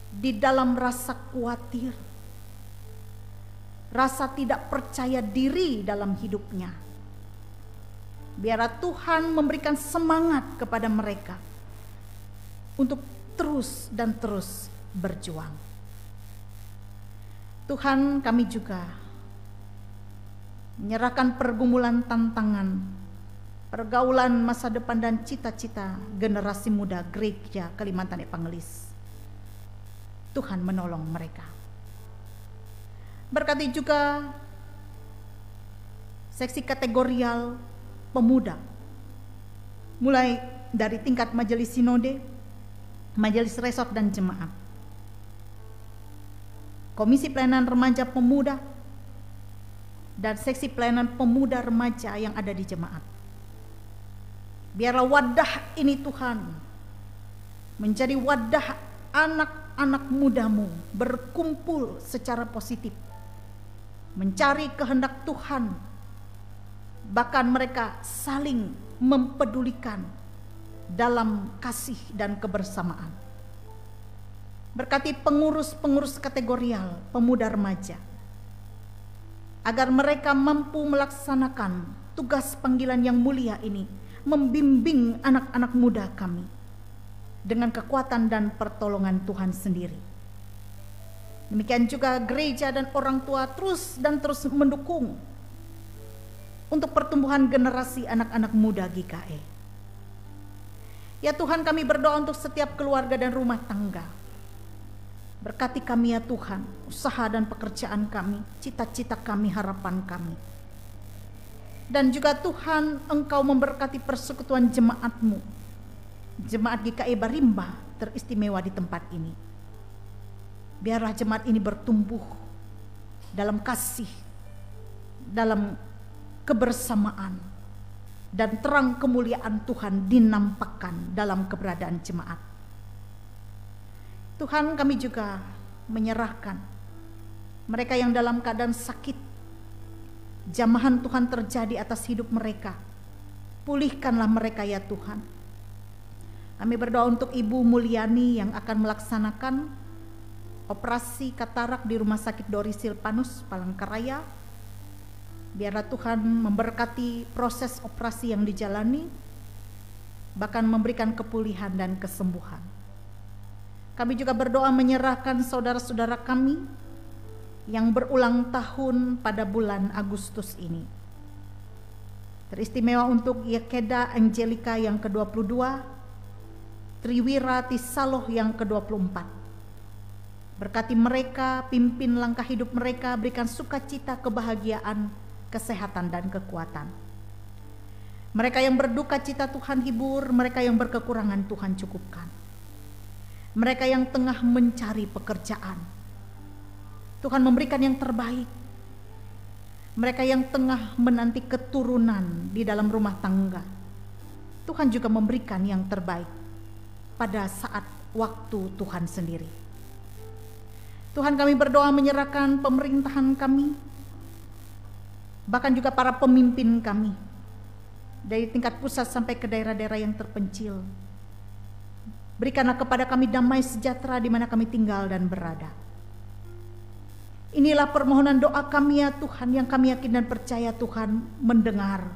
Speaker 2: di dalam rasa khawatir, rasa tidak percaya diri dalam hidupnya. Biarlah Tuhan memberikan semangat kepada mereka untuk terus dan terus berjuang. Tuhan, kami juga menyerahkan pergumulan tantangan, pergaulan masa depan dan cita-cita generasi muda Gereja Kalimantan Evangelis. Tuhan menolong mereka. Berkati juga seksi kategorial pemuda, mulai dari tingkat majelis sinode, majelis resort dan jemaat, komisi pelayanan remaja pemuda, dan seksi pelayanan pemuda remaja yang ada di jemaat. Biarlah wadah ini Tuhan menjadi wadah anak-anak muda-Mu berkumpul secara positif, mencari kehendak Tuhan, bahkan mereka saling mempedulikan dalam kasih dan kebersamaan. Berkati pengurus-pengurus kategorial, pemuda remaja, agar mereka mampu melaksanakan tugas panggilan yang mulia ini, membimbing anak-anak muda kami dengan kekuatan dan pertolongan Tuhan sendiri. Demikian juga gereja dan orang tua terus mendukung untuk pertumbuhan generasi anak-anak muda GKE. Ya Tuhan, kami berdoa untuk setiap keluarga dan rumah tangga. Berkati kami ya Tuhan, usaha dan pekerjaan kami, cita-cita kami, harapan kami. Dan juga Tuhan, Engkau memberkati persekutuan jemaat-Mu, jemaat GKE Barimba teristimewa di tempat ini. Biarlah jemaat ini bertumbuh dalam kasih, dalam kebersamaan, dan terang kemuliaan Tuhan dinampakkan dalam keberadaan jemaat. Tuhan, kami juga menyerahkan mereka yang dalam keadaan sakit. Jamahan Tuhan terjadi atas hidup mereka. Pulihkanlah mereka ya Tuhan. Kami berdoa untuk Ibu Mulyani yang akan melaksanakan operasi katarak di Rumah Sakit Dori Silpanus, Palangkaraya. Biarlah Tuhan memberkati proses operasi yang dijalani, bahkan memberikan kepulihan dan kesembuhan. Kami juga berdoa menyerahkan saudara-saudara kami yang berulang tahun pada bulan Agustus ini. Teristimewa untuk Yekeda Angelika yang ke-22, Triwira Tisaloh yang ke-24. Berkati mereka, pimpin langkah hidup mereka, berikan sukacita, kebahagiaan, kesehatan dan kekuatan. Mereka yang berduka cita Tuhan hibur, mereka yang berkekurangan Tuhan cukupkan. Mereka yang tengah mencari pekerjaan, Tuhan memberikan yang terbaik. Mereka yang tengah menanti keturunan di dalam rumah tangga, Tuhan juga memberikan yang terbaik pada saat waktu Tuhan sendiri. Tuhan, kami berdoa menyerahkan pemerintahan kami, bahkan juga para pemimpin kami, dari tingkat pusat sampai ke daerah-daerah yang terpencil. Berikanlah kepada kami damai sejahtera di mana kami tinggal dan berada. Inilah permohonan doa kami ya Tuhan, yang kami yakin dan percaya Tuhan mendengar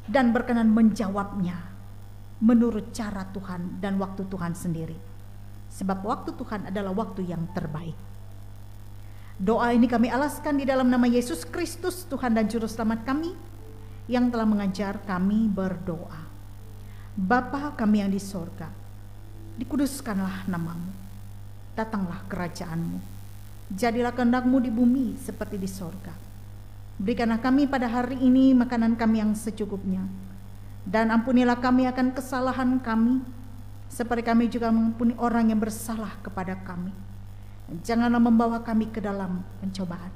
Speaker 2: dan berkenan menjawabnya menurut cara Tuhan dan waktu Tuhan sendiri. Sebab waktu Tuhan adalah waktu yang terbaik. Doa ini kami alaskan di dalam nama Yesus Kristus, Tuhan dan Juru Selamat kami, yang telah mengajar kami berdoa. Bapa kami yang di sorga, dikuduskanlah namamu, datanglah kerajaanmu, jadilah kehendak-Mu di bumi seperti di sorga. Berikanlah kami pada hari ini makanan kami yang secukupnya, dan ampunilah kami akan kesalahan kami, seperti kami juga mengampuni orang yang bersalah kepada kami. Janganlah membawa kami ke dalam pencobaan,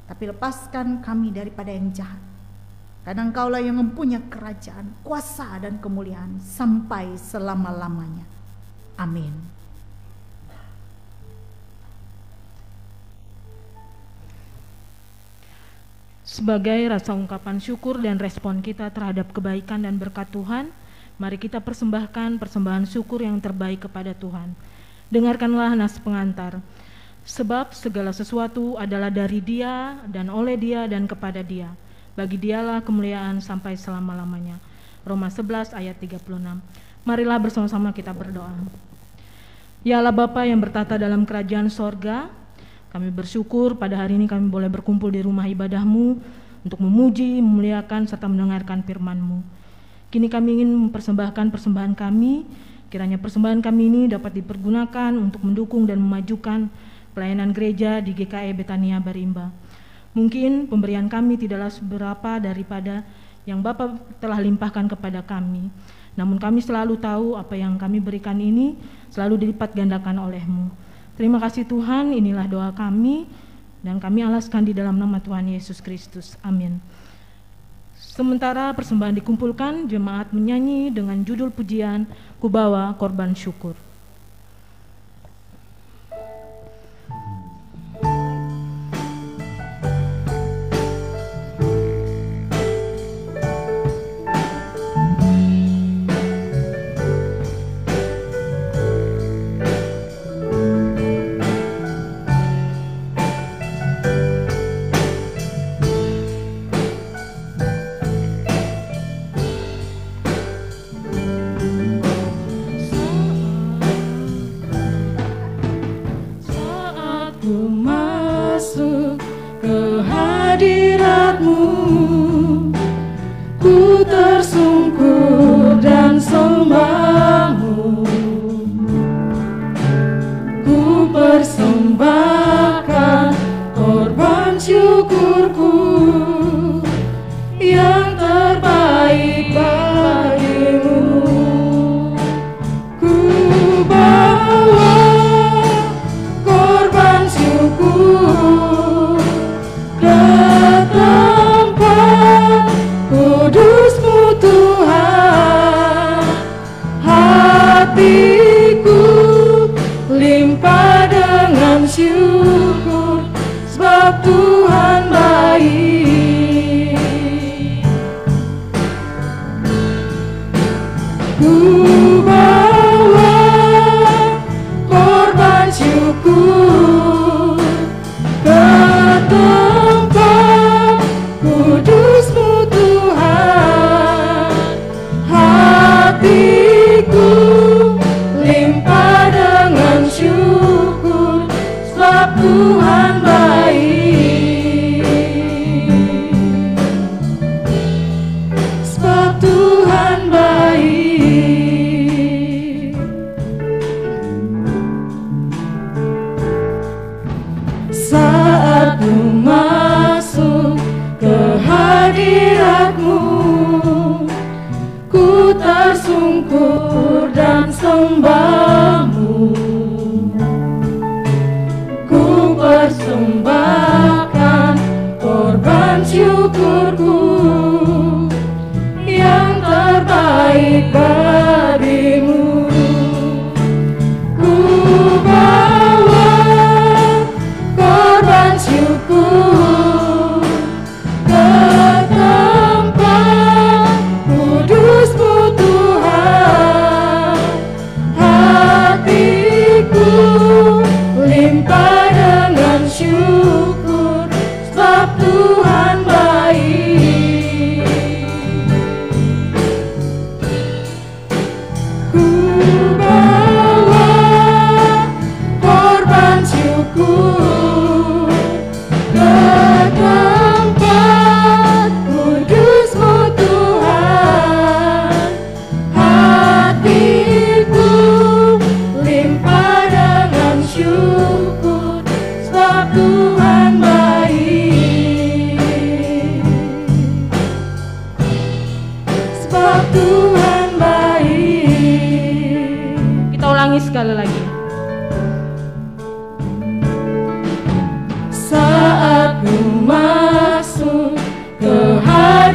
Speaker 2: tapi lepaskan kami daripada yang jahat. Karena Engkaulah yang mempunyai kerajaan, kuasa dan kemuliaan sampai selama-lamanya. Amin.
Speaker 3: Sebagai rasa ungkapan syukur dan respon kita terhadap kebaikan dan berkat Tuhan, mari kita persembahkan persembahan syukur yang terbaik kepada Tuhan. Dengarkanlah nas pengantar. Sebab segala sesuatu adalah dari Dia dan oleh Dia dan kepada Dia. Bagi Dialah kemuliaan sampai selama-lamanya. Roma 11 ayat 36. Marilah bersama-sama kita berdoa. Ya Allah Bapa yang bertata dalam kerajaan sorga, kami bersyukur pada hari ini kami boleh berkumpul di rumah ibadah-Mu untuk memuji, memuliakan, serta mendengarkan firman-Mu. Kini kami ingin mempersembahkan persembahan kami, kiranya persembahan kami ini dapat dipergunakan untuk mendukung dan memajukan pelayanan gereja di GKE Betania Barimba. Mungkin pemberian kami tidaklah seberapa daripada yang Bapa telah limpahkan kepada kami. Namun kami selalu tahu apa yang kami berikan ini selalu dilipat gandakan oleh-Mu. Terima kasih Tuhan, inilah doa kami dan kami alaskan di dalam nama Tuhan Yesus Kristus. Amin. Sementara persembahan dikumpulkan, jemaat menyanyi dengan judul pujian Kubawa Korban Syukur.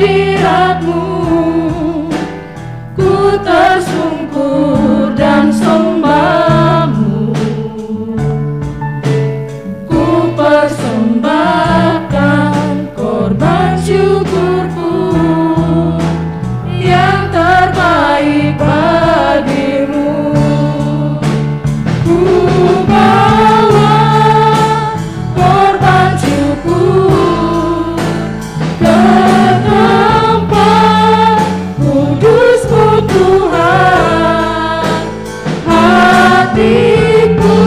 Speaker 4: hadirat-Mu, ku tersungkur dan sembah-Mu. Ku persembahkan korban syukurku yang terbaik bagi-Mu. Ku bawa korban syukur ke tempat kudus-Mu Tuhan. Hatiku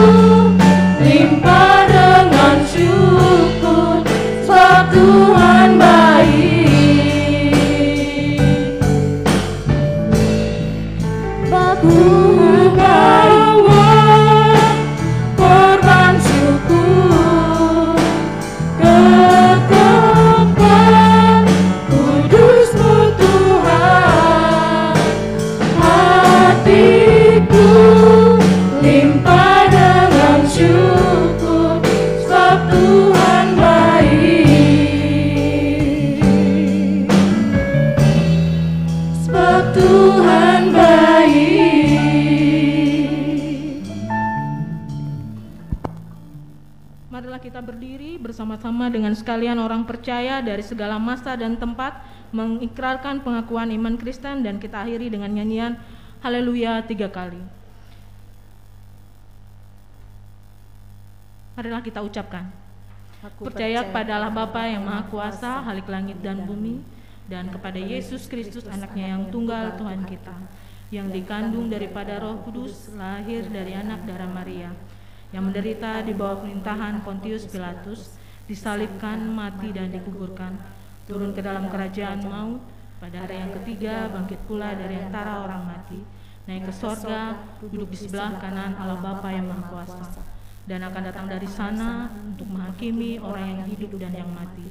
Speaker 4: limpah dengan syukur, sebab Tuhan baik. Ku bawa korban syukur ke tempat kudus-Mu Tuhan. Hatiku limpah dengan syukur, sebab Tuhan baik. Sebab Tuhan baik.
Speaker 3: Marilah kita berdiri bersama-sama dengan sekalian orang percaya dari segala masa dan tempat mengikrarkan pengakuan iman Kristen, dan kita akhiri dengan nyanyian Haleluya 3 kali. Marilah kita ucapkan. Percaya kepada Allah Bapa yang Maha Kuasa, Khalik langit dan bumi, dan kepada Yesus Kristus anaknya yang tunggal Tuhan kita, yang dikandung daripada Roh Kudus, lahir dari anak darah Maria, yang menderita di bawah pemerintahan Pontius Pilatus, disalibkan, mati dan dikuburkan, turun ke dalam kerajaan maut, pada hari yang ketiga bangkit pula dari antara orang mati, naik ke sorga, duduk di sebelah kanan Allah Bapa yang Maha Kuasa, dan akan datang dari sana untuk menghakimi orang yang hidup dan yang mati.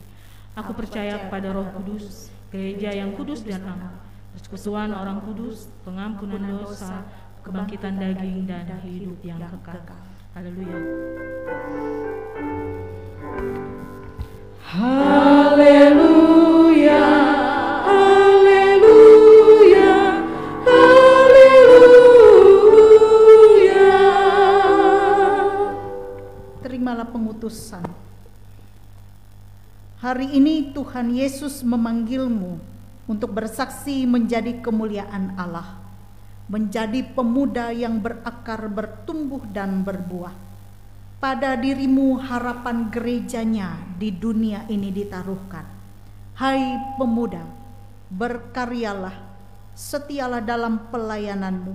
Speaker 3: Aku percaya kepada Roh Kudus, gereja yang kudus dan am, persekutuan orang kudus, pengampunan dosa, kebangkitan daging dan hidup yang kekal. Haleluya.
Speaker 4: Haleluya, haleluya, haleluya.
Speaker 2: Terimalah pengutusan. Hari ini Tuhan Yesus memanggilmu untuk bersaksi menjadi kemuliaan Allah, menjadi pemuda yang berakar, bertumbuh dan berbuah. Pada dirimu harapan gerejanya di dunia ini ditaruhkan. Hai pemuda, berkaryalah, setialah dalam pelayananmu,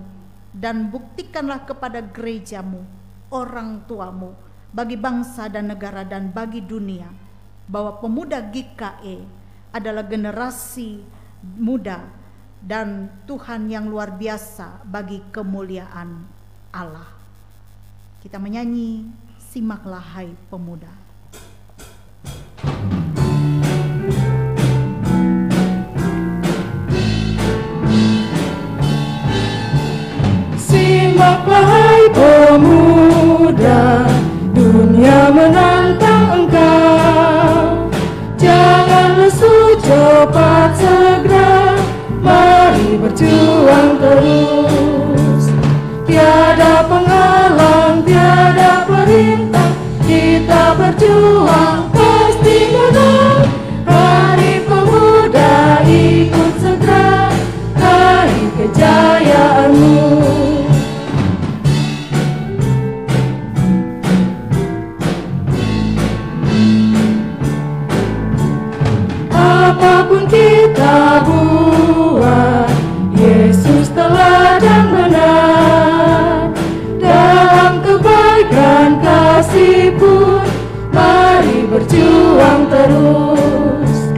Speaker 2: dan buktikanlah kepada gerejamu, orang tuamu, bagi bangsa dan negara dan bagi dunia, bahwa pemuda GKE adalah generasi muda dan Tuhan yang luar biasa bagi kemuliaan Allah. Kita menyanyi, simaklah hai pemuda.
Speaker 4: Simaklah hai pemuda, dunia menantang engkau. Jangan lesu, cepat segera, mari berjuang terus. Tiada penghalang, tiada perintah, kita berjuang pasti menang. Hari pemuda, ikut segera, raih kejayaanmu. Apapun kita buat, Yesus teladan benar. Dalam kebaikan kasih pun, mari berjuang terus.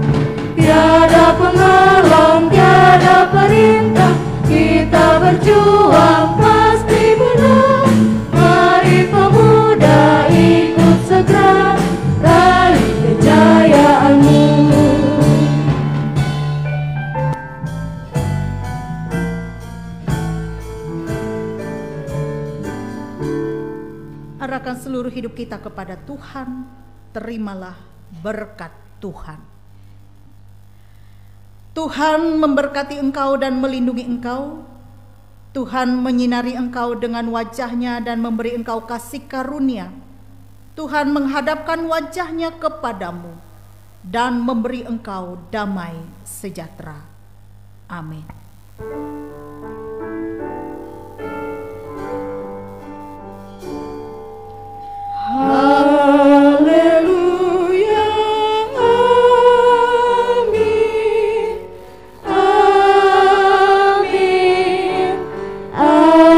Speaker 4: Tiada penghalang, tiada perintah, kita berjuang pasti menang. Mari pemuda, ikut segera, raih kejayaanmu.
Speaker 2: Arahkan seluruh hidup kita kepada Tuhan, terimalah berkat Tuhan. Tuhan memberkati engkau dan melindungi engkau. Tuhan menyinari engkau dengan wajah-Nya dan memberi engkau kasih karunia. Tuhan menghadapkan wajah-Nya kepadamu dan memberi engkau damai sejahtera. Amin.
Speaker 4: Haleluya, amin, amin, amin.